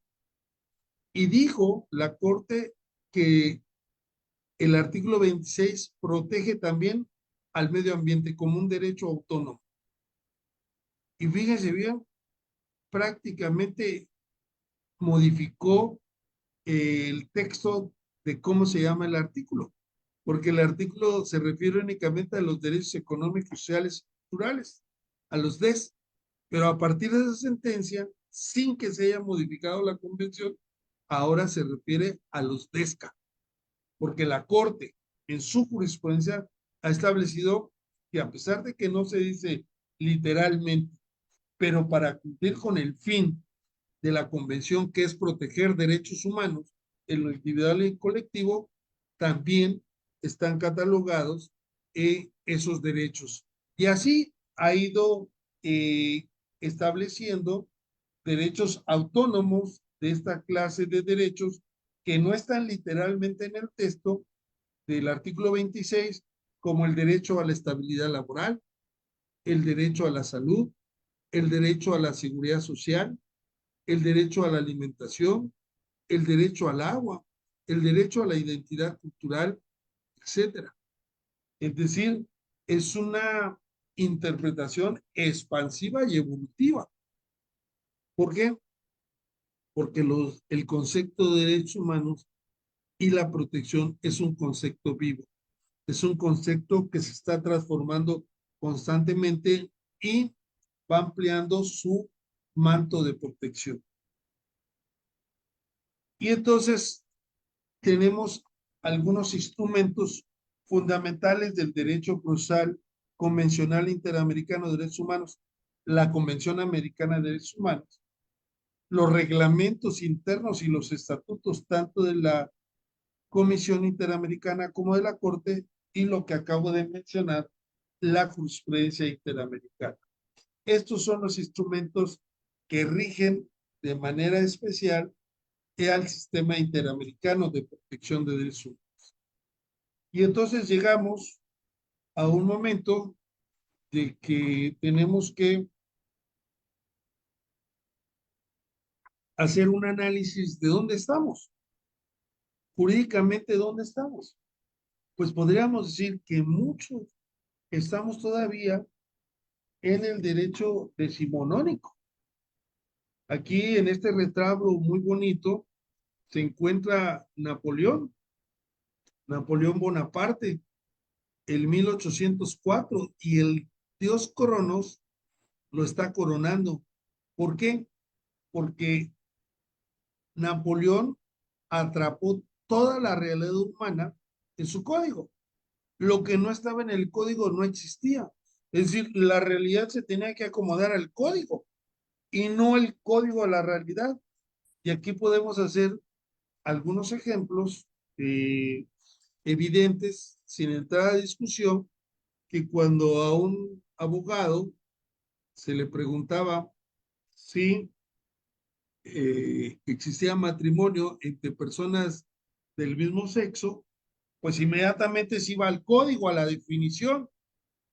A: Y dijo la Corte que el artículo 26 protege también al medio ambiente como un derecho autónomo. Y fíjense bien, prácticamente modificó el texto de cómo se llama el artículo, porque el artículo se refiere únicamente a los derechos económicos, sociales y culturales, a los DES, pero a partir de esa sentencia, sin que se haya modificado la convención, ahora se refiere a los DESCA, porque la Corte en su jurisprudencia ha establecido que a pesar de que no se dice literalmente, pero para cumplir con el fin de la convención, que es proteger derechos humanos en lo individual y colectivo, también están catalogados esos derechos. Y así ha ido eh, estableciendo derechos autónomos de esta clase de derechos que no están literalmente en el texto del artículo 26, como el derecho a la estabilidad laboral, el derecho a la salud, el derecho a la seguridad social, el derecho a la alimentación, el derecho al agua, el derecho a la identidad cultural, etcétera. Es decir, es una interpretación expansiva y evolutiva. ¿Por qué? Porque el concepto de derechos humanos y la protección es un concepto vivo, es un concepto que se está transformando constantemente y va ampliando su manto de protección. Y entonces tenemos algunos instrumentos fundamentales del derecho procesal convencional interamericano de derechos humanos, la Convención Americana de Derechos Humanos, los reglamentos internos y los estatutos tanto de la Comisión Interamericana como de la Corte y lo que acabo de mencionar, la jurisprudencia interamericana. Estos son los instrumentos que rigen de manera especial al sistema interamericano de protección de derechos humanos. Y entonces llegamos a un momento de que tenemos que hacer un análisis de dónde estamos, jurídicamente dónde estamos. Pues podríamos decir que muchos estamos todavía en el derecho decimonónico. Aquí en este retablo muy bonito se encuentra Napoleón Bonaparte, el 1804, y el dios Cronos lo está coronando. ¿Por qué? Porque Napoleón atrapó toda la realidad humana en su código. Lo que no estaba en el código no existía. Es decir, la realidad se tenía que acomodar al código y no el código a la realidad. Y aquí podemos hacer algunos ejemplos evidentes, sin entrar a discusión, que cuando a un abogado se le preguntaba si existía matrimonio entre personas del mismo sexo, pues inmediatamente se iba al código, a la definición,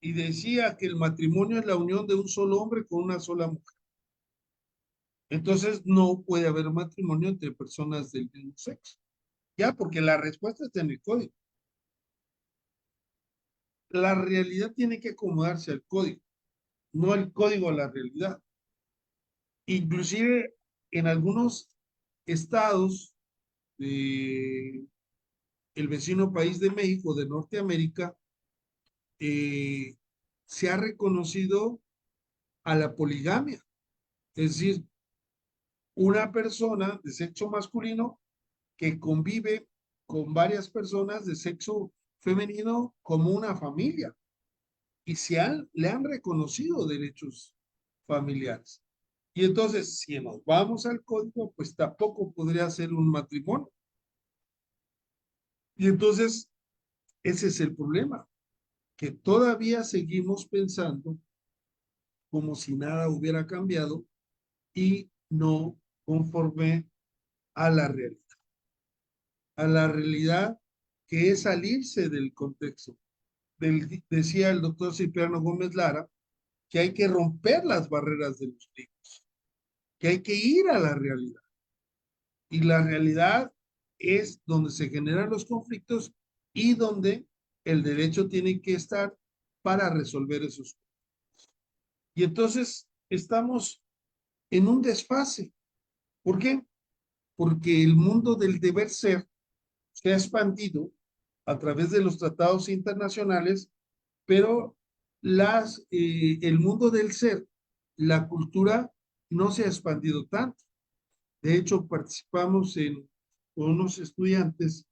A: y decía que el matrimonio es la unión de un solo hombre con una sola mujer. Entonces no puede haber matrimonio entre personas del mismo sexo. Ya, porque la respuesta está en el código. La realidad tiene que acomodarse al código, no el código a la realidad. Inclusive en algunos estados de el vecino país de México, de Norteamérica, eh, se ha reconocido a la poligamia. Es decir, una persona de sexo masculino que convive con varias personas de sexo femenino como una familia y le han reconocido derechos familiares. Y entonces, si nos vamos al código, pues tampoco podría ser un matrimonio. Y entonces, ese es el problema, que todavía seguimos pensando como si nada hubiera cambiado y no conforme a a la realidad que es salirse del contexto. Decía el doctor Cipriano Gómez Lara que hay que romper las barreras de los libros, que hay que ir a la realidad. Y la realidad es donde se generan los conflictos y donde el derecho tiene que estar para resolver esos. Y entonces estamos en un desfase. ¿Por qué? Porque el mundo del deber ser se ha expandido a través de los tratados internacionales, pero el mundo del ser, la cultura, no se ha expandido tanto. De hecho, participamos con unos estudiantes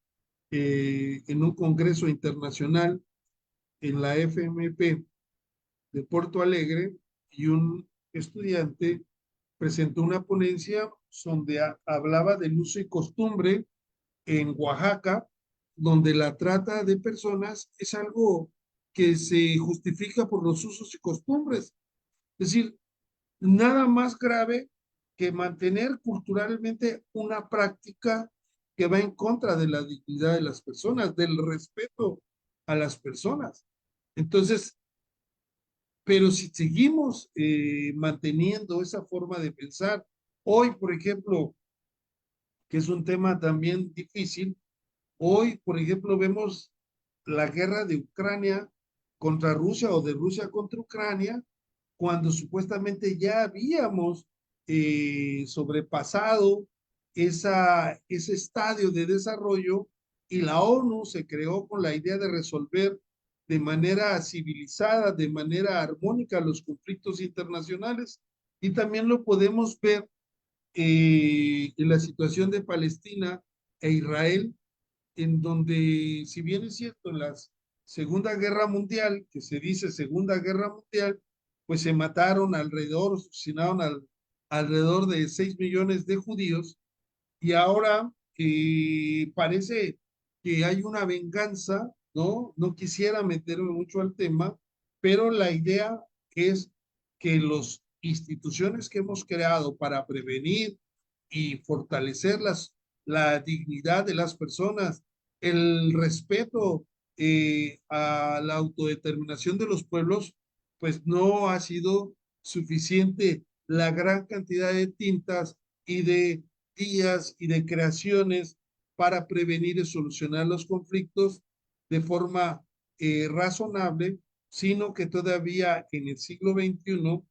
A: en un congreso internacional en la FMP de Porto Alegre y un estudiante presentó una ponencia donde hablaba del uso y costumbre en Oaxaca, donde la trata de personas es algo que se justifica por los usos y costumbres. Es decir, nada más grave que mantener culturalmente una práctica que va en contra de la dignidad de las personas, del respeto a las personas. Entonces, pero si seguimos manteniendo esa forma de pensar, hoy, por ejemplo, que es un tema también difícil, hoy, por ejemplo, vemos la guerra de Ucrania contra Rusia o de Rusia contra Ucrania, cuando supuestamente ya habíamos sobrepasado ese estadio de desarrollo y la ONU se creó con la idea de resolver de manera civilizada, de manera armónica los conflictos internacionales. Y también lo podemos ver en la situación de Palestina e Israel, en donde, si bien es cierto, en la Segunda Guerra Mundial, que se dice Segunda Guerra Mundial, pues se mataron alrededor, asesinaron alrededor de 6 millones de judíos, y ahora parece que hay una venganza, ¿no? No quisiera meterme mucho al tema, pero la idea es que las instituciones que hemos creado para prevenir y fortalecer la dignidad de las personas, el respeto a la autodeterminación de los pueblos, pues no ha sido suficiente la gran cantidad de tintas y de días y de creaciones para prevenir y solucionar los conflictos de forma razonable, sino que todavía en el siglo XXI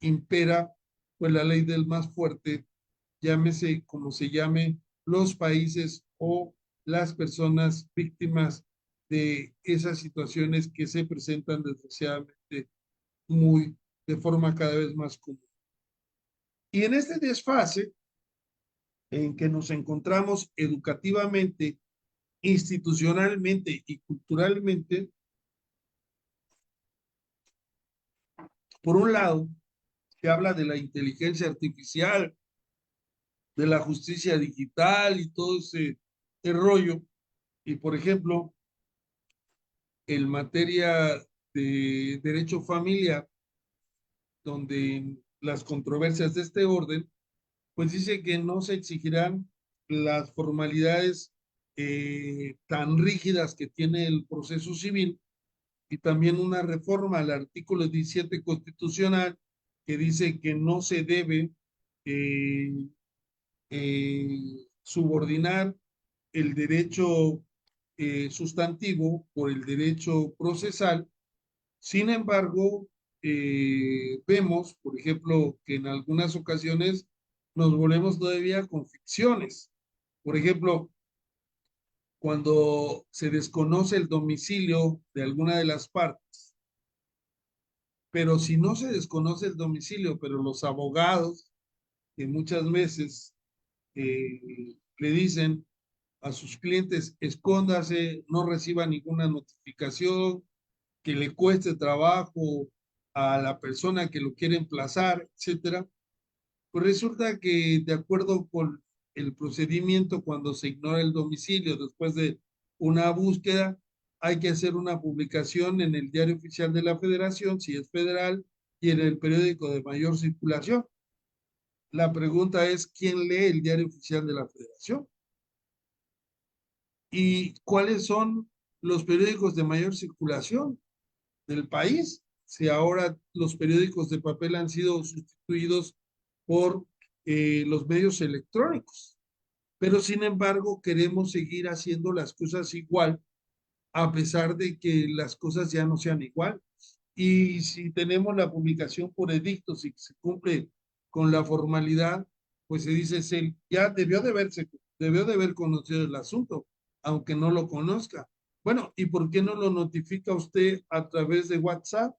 A: impera pues la ley del más fuerte, llámese como se llame, los países o las personas víctimas de esas situaciones que se presentan desgraciadamente muy de forma cada vez más común. Y en este desfase en que nos encontramos educativamente, institucionalmente y culturalmente, por un lado, se habla de la inteligencia artificial, de la justicia digital y todo ese rollo. Y, por ejemplo, en materia de derecho familiar, donde las controversias de este orden, pues dice que no se exigirán las formalidades tan rígidas que tiene el proceso civil, y también una reforma al artículo 17 constitucional que dice que no se debe eh, subordinar el derecho sustantivo por el derecho procesal. Sin embargo, vemos, por ejemplo, que en algunas ocasiones nos volvemos todavía con ficciones. Por ejemplo, cuando se desconoce el domicilio de alguna de las partes, pero si no se desconoce el domicilio, pero los abogados, que muchas veces le dicen a sus clientes, escóndase, no reciba ninguna notificación, que le cueste trabajo a la persona que lo quiere emplazar, etcétera, pues resulta que de acuerdo con el procedimiento, cuando se ignora el domicilio después de una búsqueda, hay que hacer una publicación en el Diario Oficial de la Federación, si es federal, y en el periódico de mayor circulación. La pregunta es, ¿quién lee el Diario Oficial de la Federación? ¿Y cuáles son los periódicos de mayor circulación del país? Si ahora los periódicos de papel han sido sustituidos por los medios electrónicos. Pero sin embargo, queremos seguir haciendo las cosas igual, a pesar de que las cosas ya no sean igual. Y si tenemos la publicación por edictos y se cumple con la formalidad, pues se dice, ya debió de haber conocido el asunto. aunque no lo conozca. Bueno, ¿y por qué no lo notifica usted a través de WhatsApp?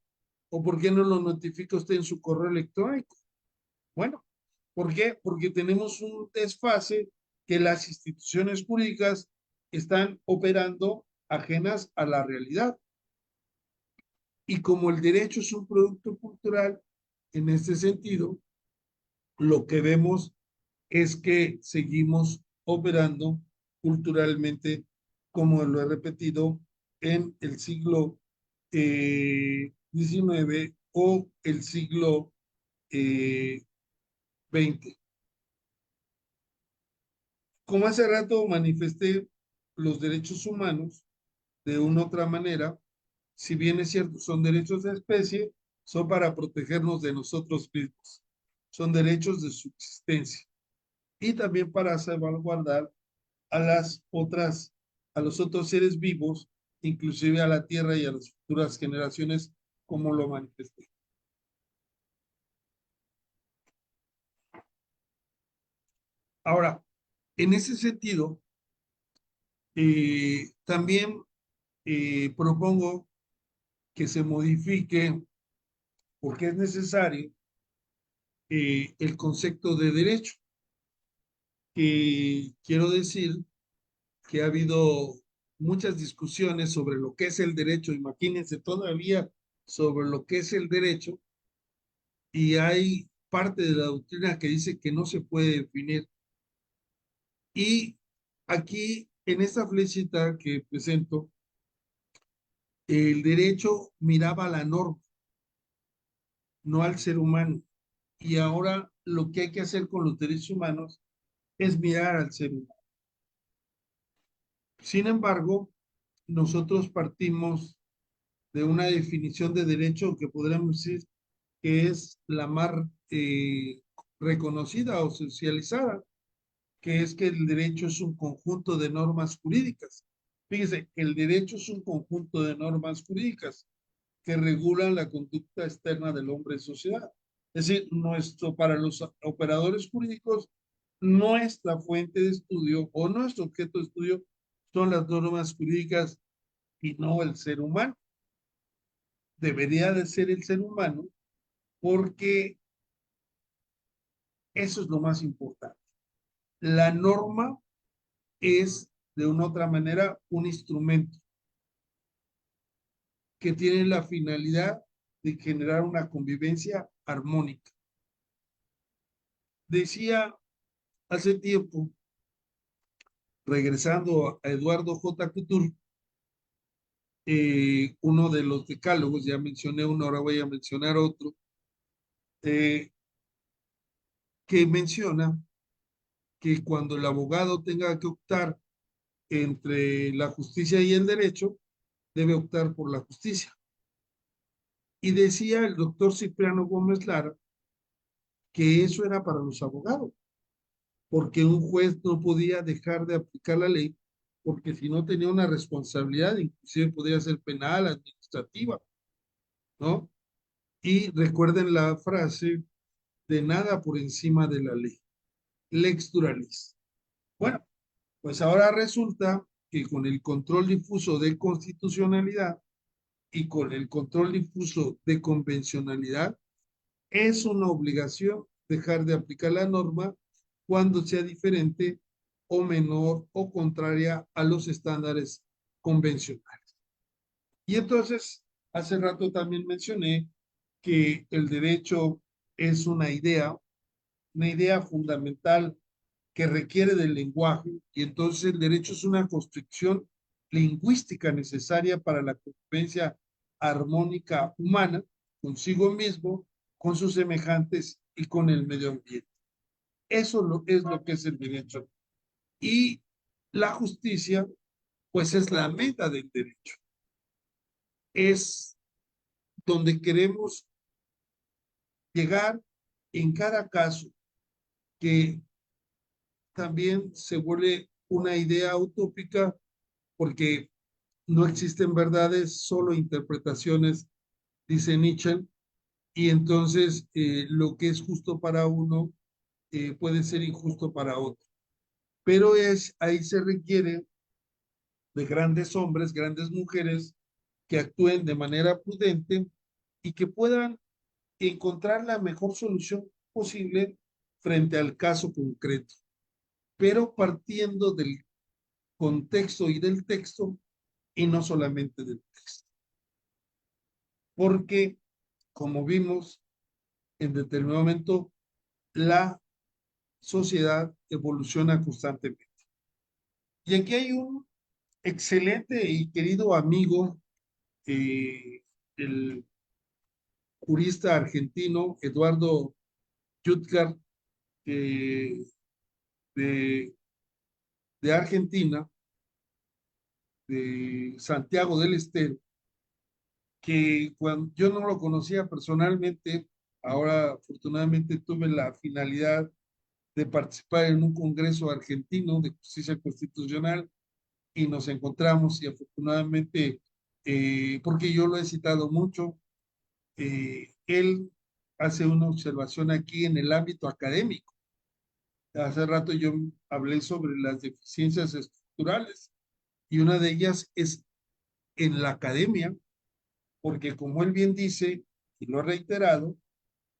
A: ¿O por qué no lo notifica usted en su correo electrónico? Bueno, ¿por qué? Porque tenemos un desfase que las instituciones jurídicas están operando ajenas a la realidad. Y como el derecho es un producto cultural, en este sentido, lo que vemos es que seguimos operando culturalmente, como lo he repetido, en el siglo XIX o el siglo XX. Como hace rato manifesté, los derechos humanos, de una u otra manera, si bien es cierto, son derechos de especie, son para protegernos de nosotros mismos. Son derechos de subsistencia y también para salvaguardar a las otras, a los otros seres vivos, inclusive a la tierra y a las futuras generaciones, como lo manifesté. Ahora, en ese sentido, también propongo que se modifique, porque es necesario, el concepto de derecho. Quiero decir que ha habido muchas discusiones sobre lo que es el derecho, imagínense todavía sobre lo que es el derecho, y hay parte de la doctrina que dice que no se puede definir. Y aquí, en esta flechita que presento, el derecho miraba a la norma, no al ser humano. Y ahora lo que hay que hacer con los derechos humanos es mirar al ser humano. Sin embargo, nosotros partimos de una definición de derecho que podríamos decir que es la más reconocida o socializada, que es que el derecho es un conjunto de normas jurídicas. Fíjese, el derecho es un conjunto de normas jurídicas que regulan la conducta externa del hombre en sociedad. Es decir, para los operadores jurídicos, nuestra fuente de estudio o nuestro objeto de estudio son las normas jurídicas y no el ser humano. Debería de ser el ser humano porque eso es lo más importante. La norma es, de una u otra manera, un instrumento que tiene la finalidad de generar una convivencia armónica. Decía hace tiempo, regresando a Eduardo J. Couture, uno de los decálogos, ya mencioné uno, ahora voy a mencionar otro, eh, que menciona que cuando el abogado tenga que optar entre la justicia y el derecho, debe optar por la justicia. Y decía el doctor Cipriano Gómez Lara que eso era para los abogados, porque un juez no podía dejar de aplicar la ley, porque si no tenía una responsabilidad, inclusive podría ser penal, administrativa, ¿no? Y recuerden la frase de nada por encima de la ley, lex duralis. Bueno, pues ahora resulta que con el control difuso de constitucionalidad y con el control difuso de convencionalidad, es una obligación dejar de aplicar la norma cuando sea diferente o menor o contraria a los estándares convencionales. Y entonces, hace rato también mencioné que el derecho es una idea fundamental que requiere del lenguaje, y entonces el derecho es una construcción lingüística necesaria para la convivencia armónica humana consigo mismo, con sus semejantes y con el medio ambiente. Eso es lo que es el derecho. Y la justicia, pues es la meta del derecho. Es donde queremos llegar en cada caso, que también se vuelve una idea utópica porque no existen verdades, solo interpretaciones, dice Nietzsche, y entonces lo que es justo para uno puede ser injusto para otro. Pero ahí se requiere de grandes hombres, grandes mujeres que actúen de manera prudente y que puedan encontrar la mejor solución posible frente al caso concreto, pero partiendo del contexto y del texto y no solamente del texto. Porque, como vimos en determinado momento, la sociedad evoluciona constantemente. Y aquí hay un excelente y querido amigo, el jurista argentino Eduardo Jutgar, eh, de, de Argentina, de Santiago del Estero, que cuando yo no lo conocía personalmente, ahora afortunadamente tuve la finalidad de participar en un congreso argentino de justicia constitucional y nos encontramos y afortunadamente, porque yo lo he citado mucho, él hace una observación aquí en el ámbito académico. Hace rato yo hablé sobre las deficiencias estructurales y una de ellas es en la academia, porque como él bien dice, y lo ha reiterado,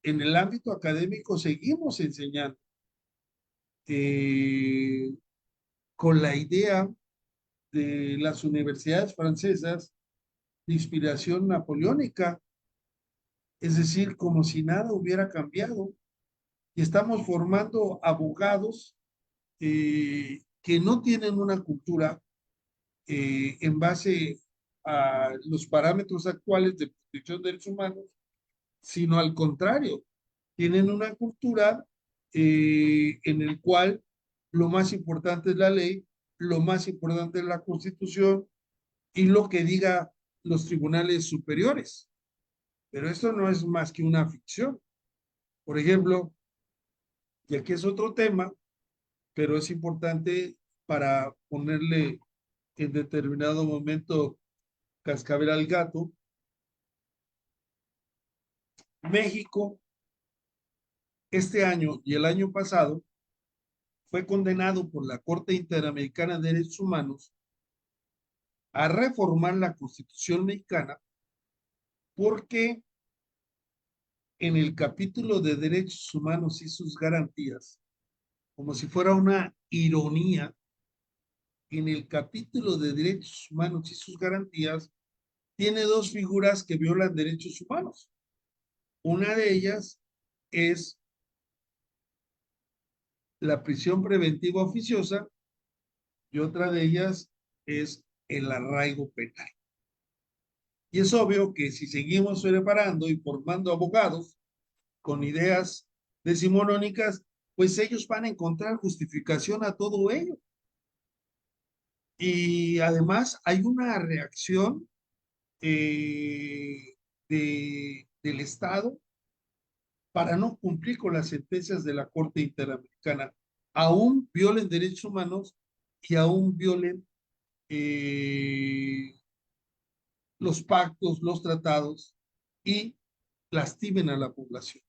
A: en el ámbito académico seguimos enseñando eh, con la idea de las universidades francesas de inspiración napoleónica, es decir, como si nada hubiera cambiado. Y estamos formando abogados que no tienen una cultura en base a los parámetros actuales de protección de derechos humanos, sino al contrario, tienen una cultura en el cual lo más importante es la ley, lo más importante es la constitución y lo que diga los tribunales superiores. Pero esto no es más que una ficción. Por ejemplo, y aquí es otro tema, pero es importante para ponerle en determinado momento cascabel al gato. México este año y el año pasado fue condenado por la Corte Interamericana de Derechos Humanos a reformar la Constitución mexicana porque en el capítulo de derechos humanos y sus garantías, como si fuera una ironía, en el capítulo de derechos humanos y sus garantías, tiene dos figuras que violan derechos humanos. Una de ellas es la prisión preventiva oficiosa y otra de ellas es el arraigo penal. Y es obvio que si seguimos preparando y formando abogados con ideas decimonónicas, pues ellos van a encontrar justificación a todo ello. Y además hay una reacción del Estado para no cumplir con las sentencias de la Corte Interamericana. Aún violen derechos humanos y aún violen eh, los pactos, los tratados y lastimen a la población.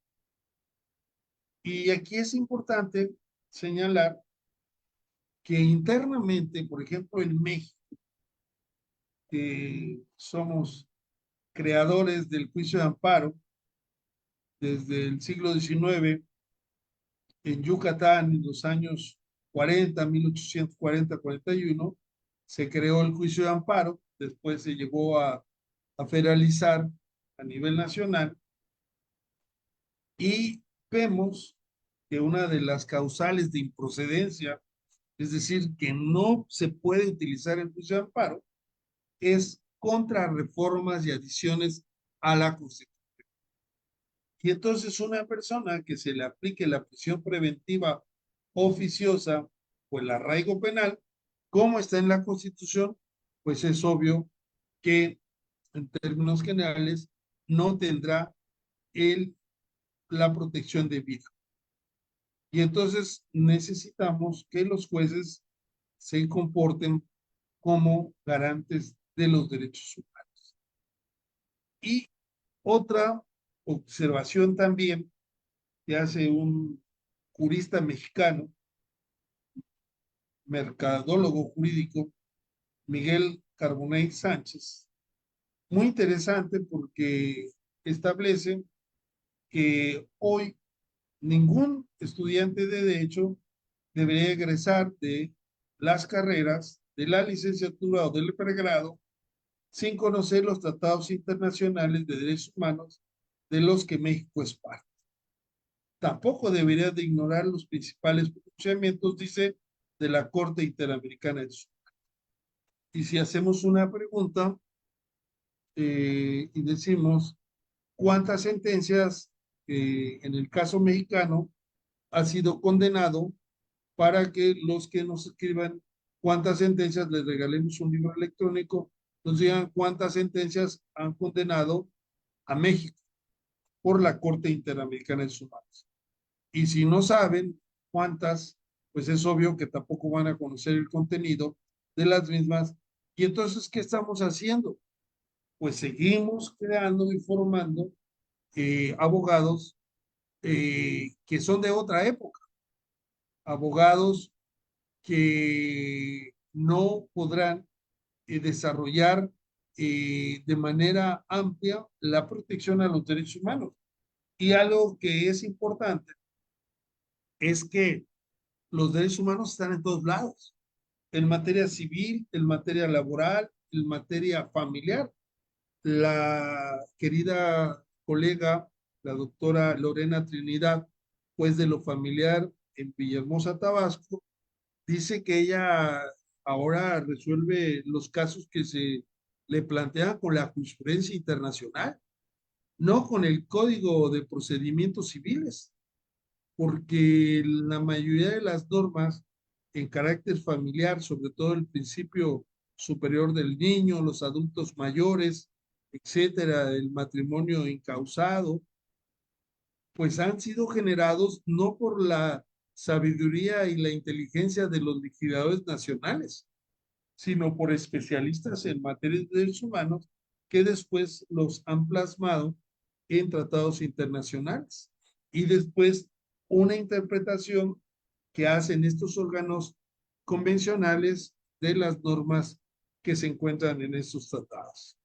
A: Y aquí es importante señalar que internamente, por ejemplo, en México, somos creadores del juicio de amparo desde el siglo XIX en Yucatán, en los años 40, 1840-41, se creó el juicio de amparo, después se llegó a federalizar a nivel nacional y vemos que una de las causales de improcedencia, es decir, que no se puede utilizar el juicio de amparo, es contra reformas y adiciones a la Constitución. Y entonces una persona que se le aplique la prisión preventiva oficiosa o el arraigo penal, como está en la Constitución, pues es obvio que en términos generales no tendrá el, la protección de vida. Y entonces necesitamos que los jueces se comporten como garantes de los derechos humanos. Y otra observación también que hace un jurista mexicano, mercadólogo jurídico, Miguel Carbonell Sánchez. Muy interesante porque establece que hoy ningún estudiante de derecho debería egresar de las carreras de la licenciatura o del pregrado sin conocer los tratados internacionales de derechos humanos de los que México es parte. Tampoco debería de ignorar los principales pronunciamientos, dice, de la Corte Interamericana de Derechos Humanos. Y si hacemos una pregunta y decimos cuántas sentencias en el caso mexicano ha sido condenado, para que los que nos escriban cuántas sentencias les regalemos un libro electrónico, nos digan cuántas sentencias han condenado a México por la Corte Interamericana de Derechos Humanos. Y si no saben cuántas, pues es obvio que tampoco van a conocer el contenido de las mismas. Y entonces, ¿qué estamos haciendo? Pues seguimos creando y formando abogados que son de otra época, abogados que no podrán desarrollar de manera amplia la protección a los derechos humanos. Y algo que es importante es que los derechos humanos están en todos lados, en materia civil, en materia laboral, en materia familiar. La querida colega, la doctora Lorena Trinidad, pues de lo familiar en Villahermosa, Tabasco, dice que ella ahora resuelve los casos que se le plantean con la jurisprudencia internacional, no con el Código de Procedimientos Civiles, porque la mayoría de las normas en carácter familiar, sobre todo el principio superior del niño, los adultos mayores, etcétera, el matrimonio incausado, pues han sido generados no por la sabiduría y la inteligencia de los legisladores nacionales, sino por especialistas en materia de derechos humanos que después los han plasmado en tratados internacionales. Y después una interpretación que hacen estos órganos convencionales de las normas que se encuentran en estos tratados.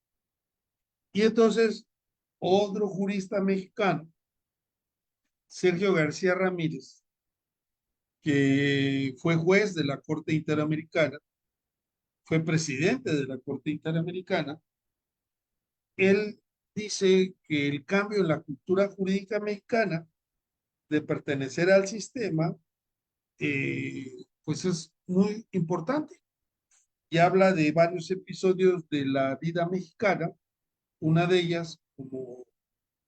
A: Y entonces, otro jurista mexicano, Sergio García Ramírez, que fue juez de la Corte Interamericana, fue presidente de la Corte Interamericana, él dice que el cambio en la cultura jurídica mexicana de pertenecer al sistema, pues es muy importante. Y habla de varios episodios de la vida mexicana, una de ellas, como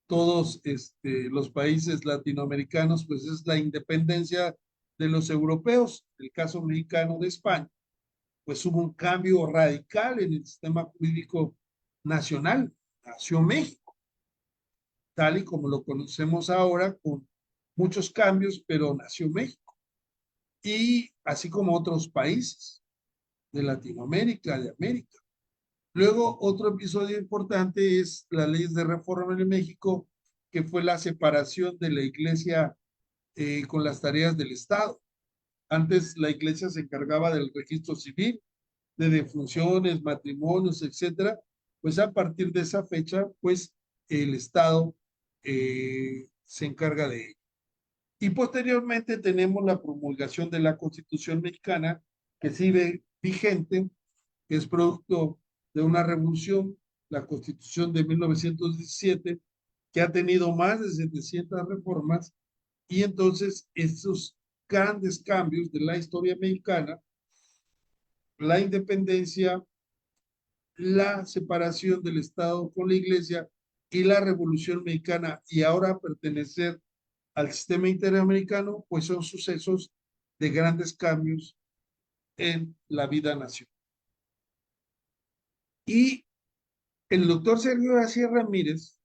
A: todos los países latinoamericanos, pues es la independencia de los europeos. El caso mexicano de España, pues hubo un cambio radical en el sistema jurídico nacional. Nació México, tal y como lo conocemos ahora, con muchos cambios, pero nació México. Y así como otros países de Latinoamérica, de América. Luego, otro episodio importante es la ley de reforma en México, que fue la separación de la iglesia con las tareas del Estado. Antes la iglesia se encargaba del registro civil, de defunciones, matrimonios, etcétera. Pues a partir de esa fecha, pues el Estado se encarga de ello. Y posteriormente tenemos la promulgación de la Constitución mexicana, que sigue vigente, que es producto de una revolución, la Constitución de 1917, que ha tenido más de 700 reformas, y entonces estos grandes cambios de la historia mexicana, la independencia, la separación del Estado con la Iglesia y la Revolución Mexicana, y ahora pertenecer al sistema interamericano, pues son sucesos de grandes cambios en la vida nacional. Y el doctor Sergio García Ramírez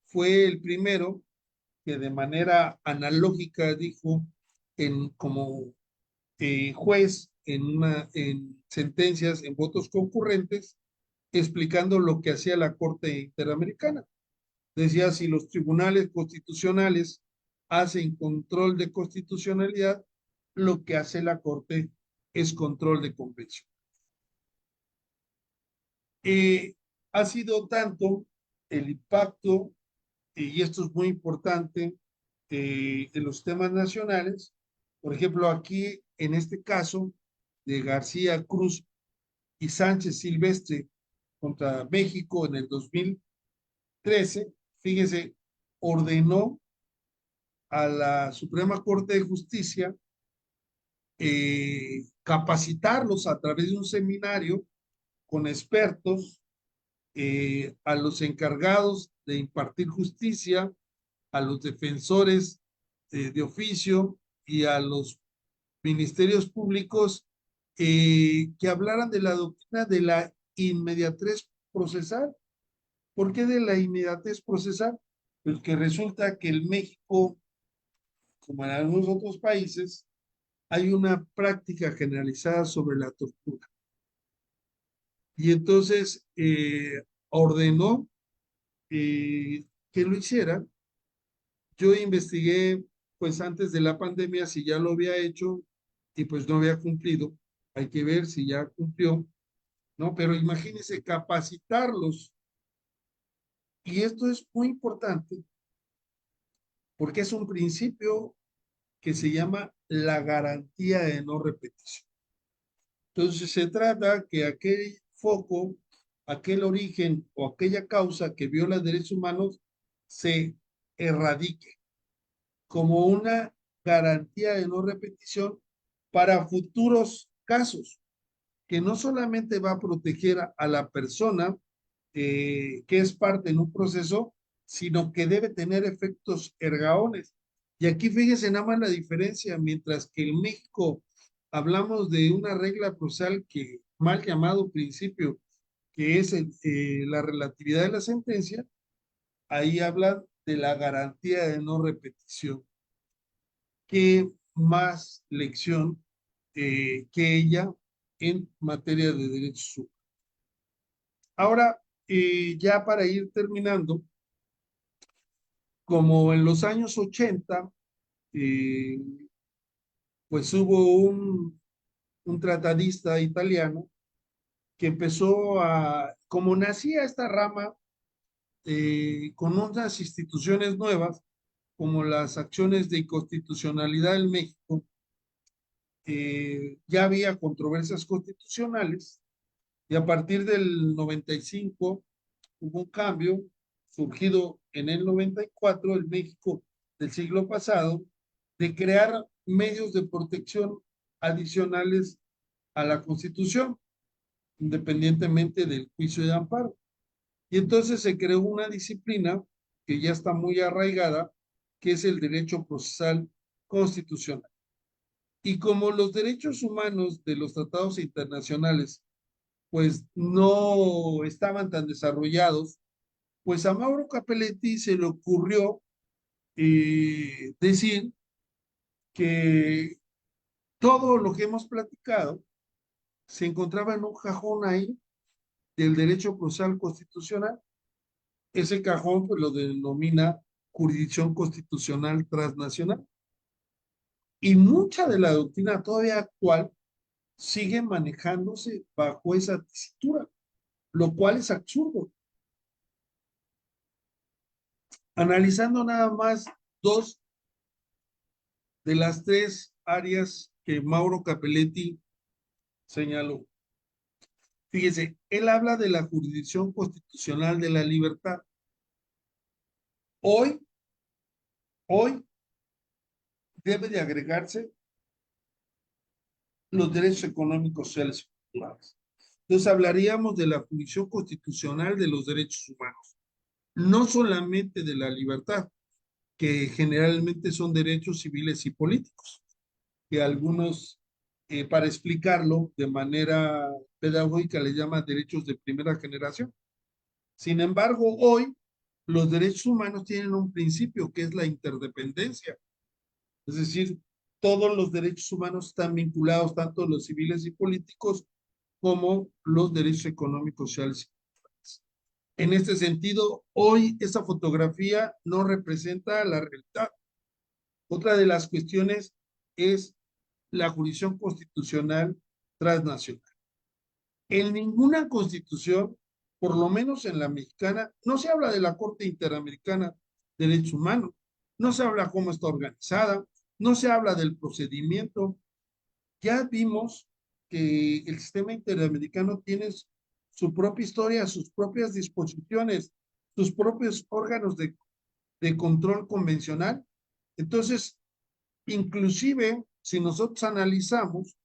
A: fue el primero que de manera analógica dijo como juez en sentencias, en votos concurrentes, explicando lo que hacía la Corte Interamericana. Decía, si los tribunales constitucionales hacen control de constitucionalidad, lo que hace la Corte es control de convención. Eh, ha sido tanto el impacto, y esto es muy importante, en los temas nacionales. Por ejemplo, aquí en este caso de García Cruz y Sánchez Silvestre contra México en el 2013, fíjese, ordenó a la Suprema Corte de Justicia capacitarlos a través de un seminario con expertos, a los encargados de impartir justicia, a los defensores de oficio y a los ministerios públicos, que hablaran de la doctrina de la inmediatez procesal. ¿Por qué de la inmediatez procesal? Pues que resulta que en México, como en algunos otros países, hay una práctica generalizada sobre la tortura. Y entonces ordenó que lo hiciera. Yo investigué, pues antes de la pandemia, si ya lo había hecho y pues no había cumplido. Hay que ver si ya cumplió, ¿no? Pero imagínense capacitarlos. Y esto es muy importante porque es un principio que se llama la garantía de no repetición. Entonces se trata que aquel foco, aquel origen o aquella causa que viola derechos humanos se erradique como una garantía de no repetición para futuros casos, que no solamente va a proteger a la persona que es parte en un proceso, sino que debe tener efectos ergaones. Y aquí fíjese nada más la diferencia, mientras que en México hablamos de una regla procesal que mal llamado principio, que es la relatividad de la sentencia, ahí hablan de la garantía de no repetición. ¿Qué más lección que ella en materia de derechos humanos? Ahora, ya para ir terminando, como en los años 80, eh, pues hubo un tratadista italiano que empezó a, como nacía esta rama, con unas instituciones nuevas, como las acciones de inconstitucionalidad en México, ya había controversias constitucionales y a partir del 95 hubo un cambio surgido en el 94, el México del siglo pasado, de crear medios de protección adicionales a la Constitución, independientemente del juicio de amparo. Y entonces se creó una disciplina que ya está muy arraigada, que es el derecho procesal constitucional. Y como los derechos humanos de los tratados internacionales pues no estaban tan desarrollados, pues a Mauro Capelletti se le ocurrió decir que todo lo que hemos platicado se encontraba en un cajón ahí del derecho procesal constitucional. Ese cajón pues lo denomina jurisdicción constitucional transnacional. Y mucha de la doctrina todavía actual sigue manejándose bajo esa tesitura, lo cual es absurdo. Analizando nada más dos de las tres áreas que Mauro Capelletti señaló. Fíjese, él habla de la jurisdicción constitucional de la libertad. Hoy, hoy debe de agregarse los derechos económicos, sociales y culturales. Entonces hablaríamos de la jurisdicción constitucional de los derechos humanos, no solamente de la libertad, que generalmente son derechos civiles y políticos, que algunos, para explicarlo de manera pedagógica, le llaman derechos de primera generación. Sin embargo, hoy los derechos humanos tienen un principio que es la interdependencia. Es decir, todos los derechos humanos están vinculados, tanto los civiles y políticos, como los derechos económicos, sociales y culturales. En este sentido, hoy esa fotografía no representa la realidad. Otra de las cuestiones es la jurisdicción constitucional transnacional. En ninguna constitución por lo menos en la mexicana, no se habla de la Corte Interamericana de Derechos Humanos, no se habla cómo está organizada, no se habla del procedimiento. Ya vimos que el sistema interamericano tiene su propia historia, sus propias disposiciones, sus propios órganos de control convencional. Entonces, inclusive, si nosotros analizamos,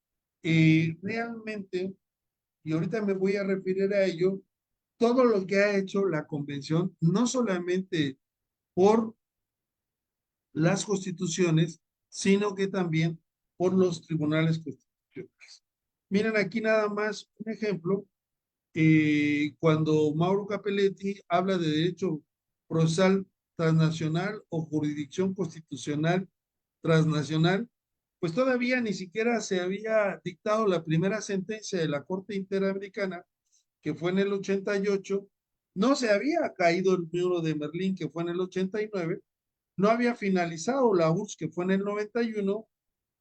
A: realmente, y ahorita me voy a referir a ello, todo lo que ha hecho la convención, no solamente por las constituciones, sino que también por los tribunales constitucionales. Miren aquí nada más un ejemplo, cuando Mauro Capelletti habla de derecho procesal transnacional o jurisdicción constitucional transnacional, pues todavía ni siquiera se había dictado la primera sentencia de la Corte Interamericana, que fue en el 88, no se había caído el muro de Berlín, que fue en el 89, no había finalizado la URSS, que fue en el 91,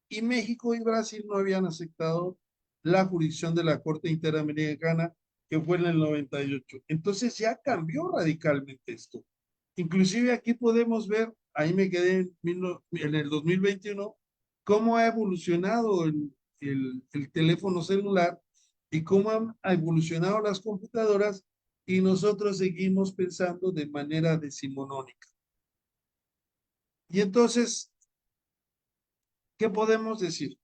A: y México y Brasil no habían aceptado la jurisdicción de la Corte Interamericana, que fue en el 98. Entonces ya cambió radicalmente esto. Inclusive aquí podemos ver, ahí me quedé en el 2021, cómo ha evolucionado el teléfono celular y cómo han evolucionado las computadoras y nosotros seguimos pensando de manera decimonónica. Y entonces, ¿qué podemos decir?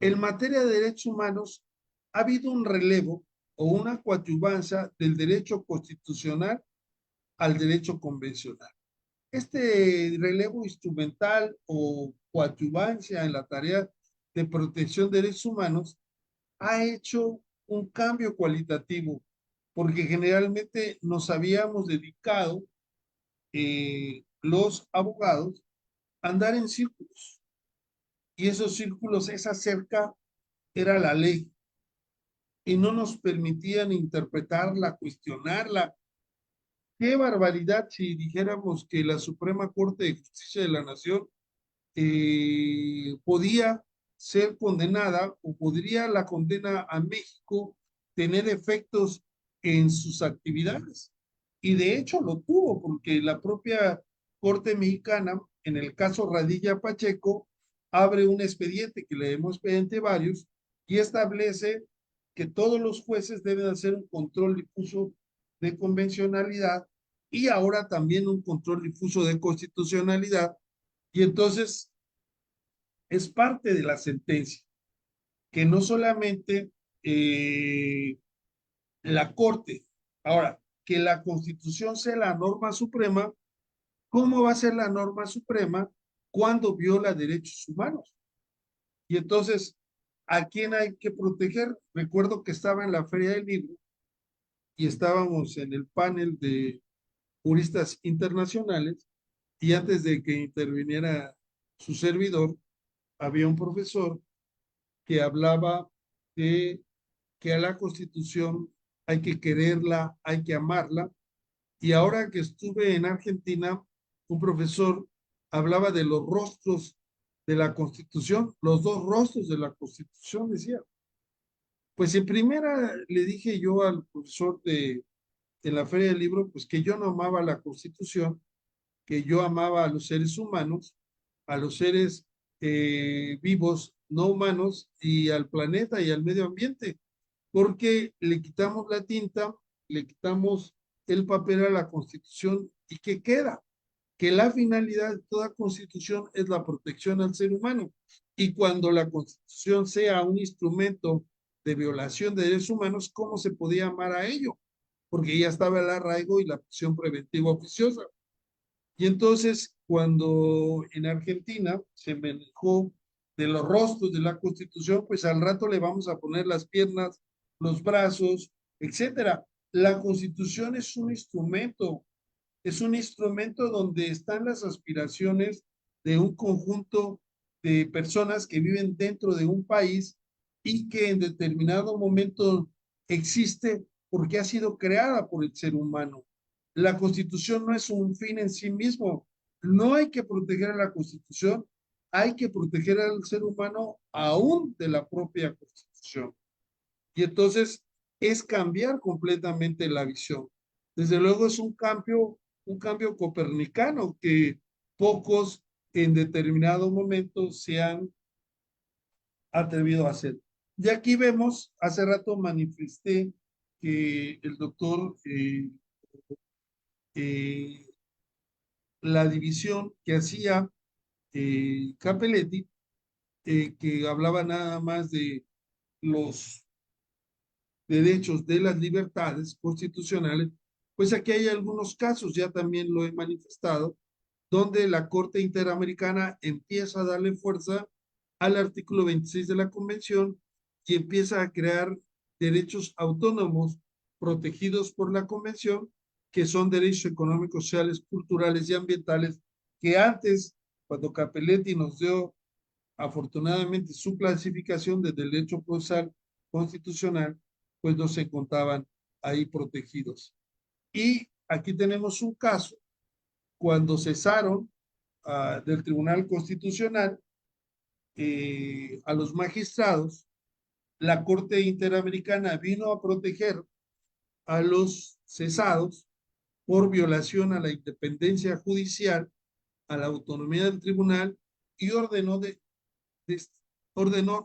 A: En materia de derechos humanos, ha habido un relevo o una coadyuvancia del derecho constitucional al derecho convencional. Este relevo instrumental o coadyuvancia en la tarea de protección de derechos humanos ha hecho un cambio cualitativo, porque generalmente nos habíamos dedicado, los abogados, a andar en círculos, y esos círculos, esa cerca era la ley, y no nos permitían interpretarla, cuestionarla. Qué barbaridad si dijéramos que la Suprema Corte de Justicia de la Nación podía ser condenada o podría la condena a México tener efectos en sus actividades. Y de hecho lo tuvo, porque la propia Corte Mexicana, en el caso Radilla Pacheco, abre un expediente que le hemos expediente varios y establece que todos los jueces deben hacer un control difuso de convencionalidad y ahora también un control difuso de constitucionalidad. Y entonces es parte de la sentencia, que no solamente, la Corte, ahora, que la Constitución sea la norma suprema. ¿Cómo va a ser la norma suprema cuando viola derechos humanos? Y entonces, ¿a quién hay que proteger? Recuerdo que estaba en la Feria del Libro y estábamos en el panel de juristas internacionales, y antes de que interviniera su servidor, había un profesor que hablaba de que a la Constitución hay que quererla, hay que amarla. Y ahora que estuve en Argentina, un profesor hablaba de los rostros de la Constitución, los dos rostros de la Constitución, decía. Pues en primera le dije yo al profesor de la Feria del Libro, pues que yo no amaba la Constitución, que yo amaba a los seres humanos, a los seres, vivos, no humanos, y al planeta y al medio ambiente, porque le quitamos la tinta, le quitamos el papel a la Constitución y ¿qué queda? Que la finalidad de toda Constitución es la protección al ser humano. Y cuando la Constitución sea un instrumento de violación de derechos humanos, ¿cómo se podía amar a ello? Porque ya estaba el arraigo y la prisión preventiva oficiosa. Y entonces, cuando en Argentina se manejó de los rostros de la Constitución, pues al rato le vamos a poner las piernas, los brazos, etcétera. La Constitución es un instrumento donde están las aspiraciones de un conjunto de personas que viven dentro de un país y que en determinado momento existe porque ha sido creada por el ser humano. La Constitución no es un fin en sí mismo. No hay que proteger a la Constitución, hay que proteger al ser humano aún de la propia Constitución. Y entonces, es cambiar completamente la visión. Desde luego es un cambio copernicano que pocos en determinado momento se han atrevido a hacer. Y aquí vemos, hace rato manifesté que el doctor, eh, la división que hacía Capelletti, que hablaba nada más de los derechos de las libertades constitucionales, pues aquí hay algunos casos, ya también lo he manifestado, donde la Corte Interamericana empieza a darle fuerza al artículo 26 de la Convención y empieza a crear derechos autónomos protegidos por la Convención, que son derechos económicos, sociales, culturales y ambientales, que antes, cuando Capelletti nos dio afortunadamente su clasificación de derecho procesal constitucional, pues no se encontraban ahí protegidos. Y aquí tenemos un caso cuando cesaron del Tribunal Constitucional a los magistrados, la Corte Interamericana vino a proteger a los cesados por violación a la independencia judicial, a la autonomía del tribunal y ordenó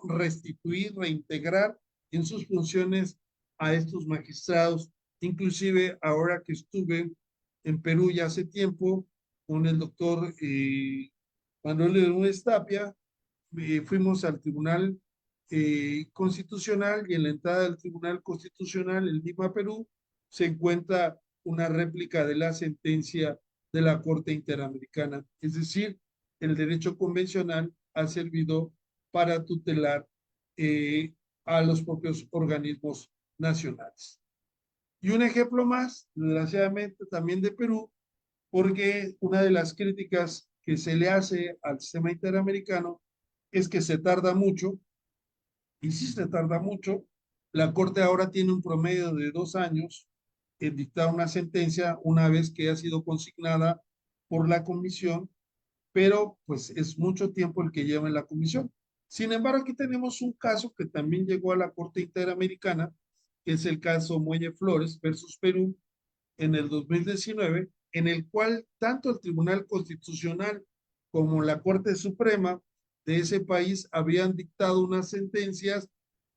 A: restituir, reintegrar en sus funciones a estos magistrados. Inclusive ahora que estuve en Perú ya hace tiempo con el doctor Manuel Bermúdez Tapia, fuimos al Tribunal Constitucional y en la entrada del Tribunal Constitucional en Lima, Perú, se encuentra una réplica de la sentencia de la Corte Interamericana. Es decir, el derecho convencional ha servido para tutelar a los propios organismos nacionales. Y un ejemplo más, desgraciadamente también de Perú, porque una de las críticas que se le hace al sistema interamericano es que se tarda mucho, y si se tarda mucho, la Corte ahora tiene un promedio de 2 años en dictar una sentencia una vez que ha sido consignada por la comisión, pero pues es mucho tiempo el que lleva en la comisión. Sin embargo, aquí tenemos un caso que también llegó a la Corte Interamericana, que es el caso Muelle Flores versus Perú en el 2019, en el cual tanto el Tribunal Constitucional como la Corte Suprema de ese país habían dictado unas sentencias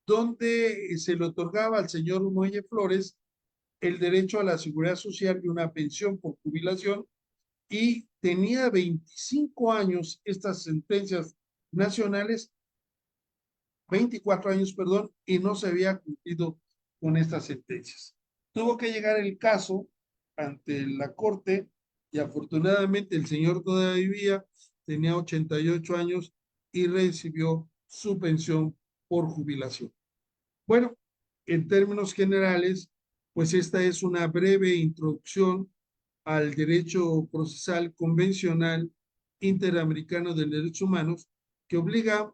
A: donde se le otorgaba al señor Muelle Flores el derecho a la seguridad social y una pensión por jubilación, y tenía 25 años estas sentencias nacionales, 24 años, perdón, y no se había cumplido con estas sentencias. Tuvo que llegar el caso ante la corte y afortunadamente el señor todavía vivía, tenía 88 años y recibió su pensión por jubilación. Bueno, en términos generales, pues esta es una breve introducción al derecho procesal convencional interamericano de derechos humanos, que obliga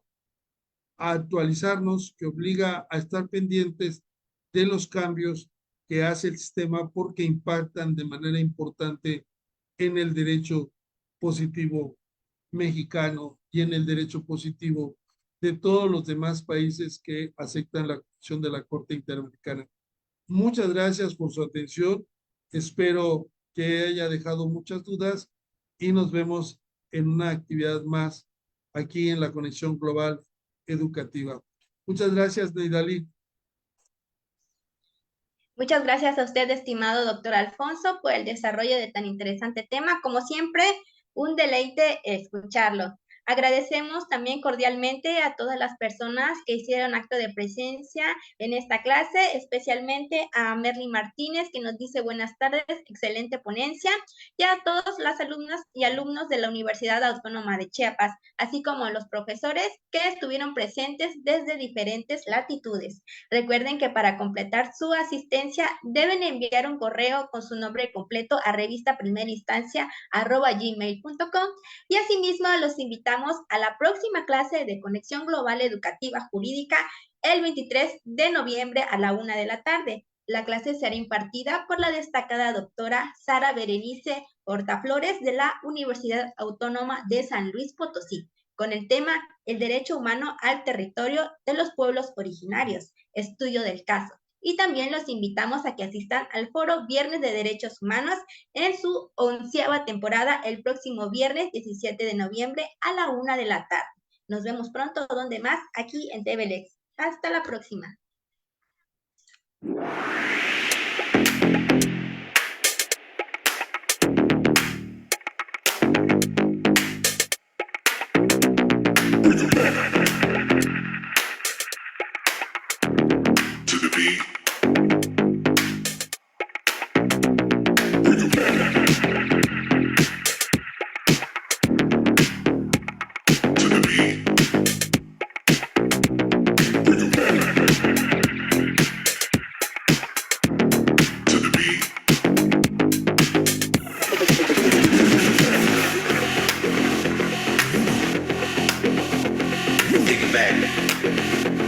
A: a actualizarnos, que obliga a estar pendientes de los cambios que hace el sistema porque impactan de manera importante en el derecho positivo mexicano y en el derecho positivo de todos los demás países que aceptan la Constitución de la Corte Interamericana. Muchas gracias por su atención. Espero que haya dejado muchas dudas y nos vemos en una actividad más aquí en la Conexión Global Educativa. Muchas gracias, Neidali.
B: Muchas gracias a usted, estimado doctor Alfonso, por el desarrollo de tan interesante tema. Como siempre, un deleite escucharlo. Agradecemos también cordialmente a todas las personas que hicieron acto de presencia en esta clase, especialmente a Merly Martínez, que nos dice buenas tardes, excelente ponencia, y a todas las alumnas y alumnos de la Universidad Autónoma de Chiapas, así como a los profesores que estuvieron presentes desde diferentes latitudes. Recuerden que para completar su asistencia deben enviar un correo con su nombre completo a revistaprimerainstancia@gmail.com, y asimismo los invitamos a la próxima clase de Conexión Global Educativa Jurídica el 23 de noviembre a la 1 de la tarde. La clase será impartida por la destacada doctora Sara Berenice Hortaflores de la Universidad Autónoma de San Luis Potosí, con el tema El derecho humano al territorio de los pueblos originarios, estudio del caso. y también los invitamos a que asistan al Foro Viernes de Derechos Humanos en su 11ª temporada el próximo viernes 17 de noviembre a la 1 de la tarde. Nos vemos pronto, donde más, aquí en TVLex. Hasta la próxima.
C: Take it back.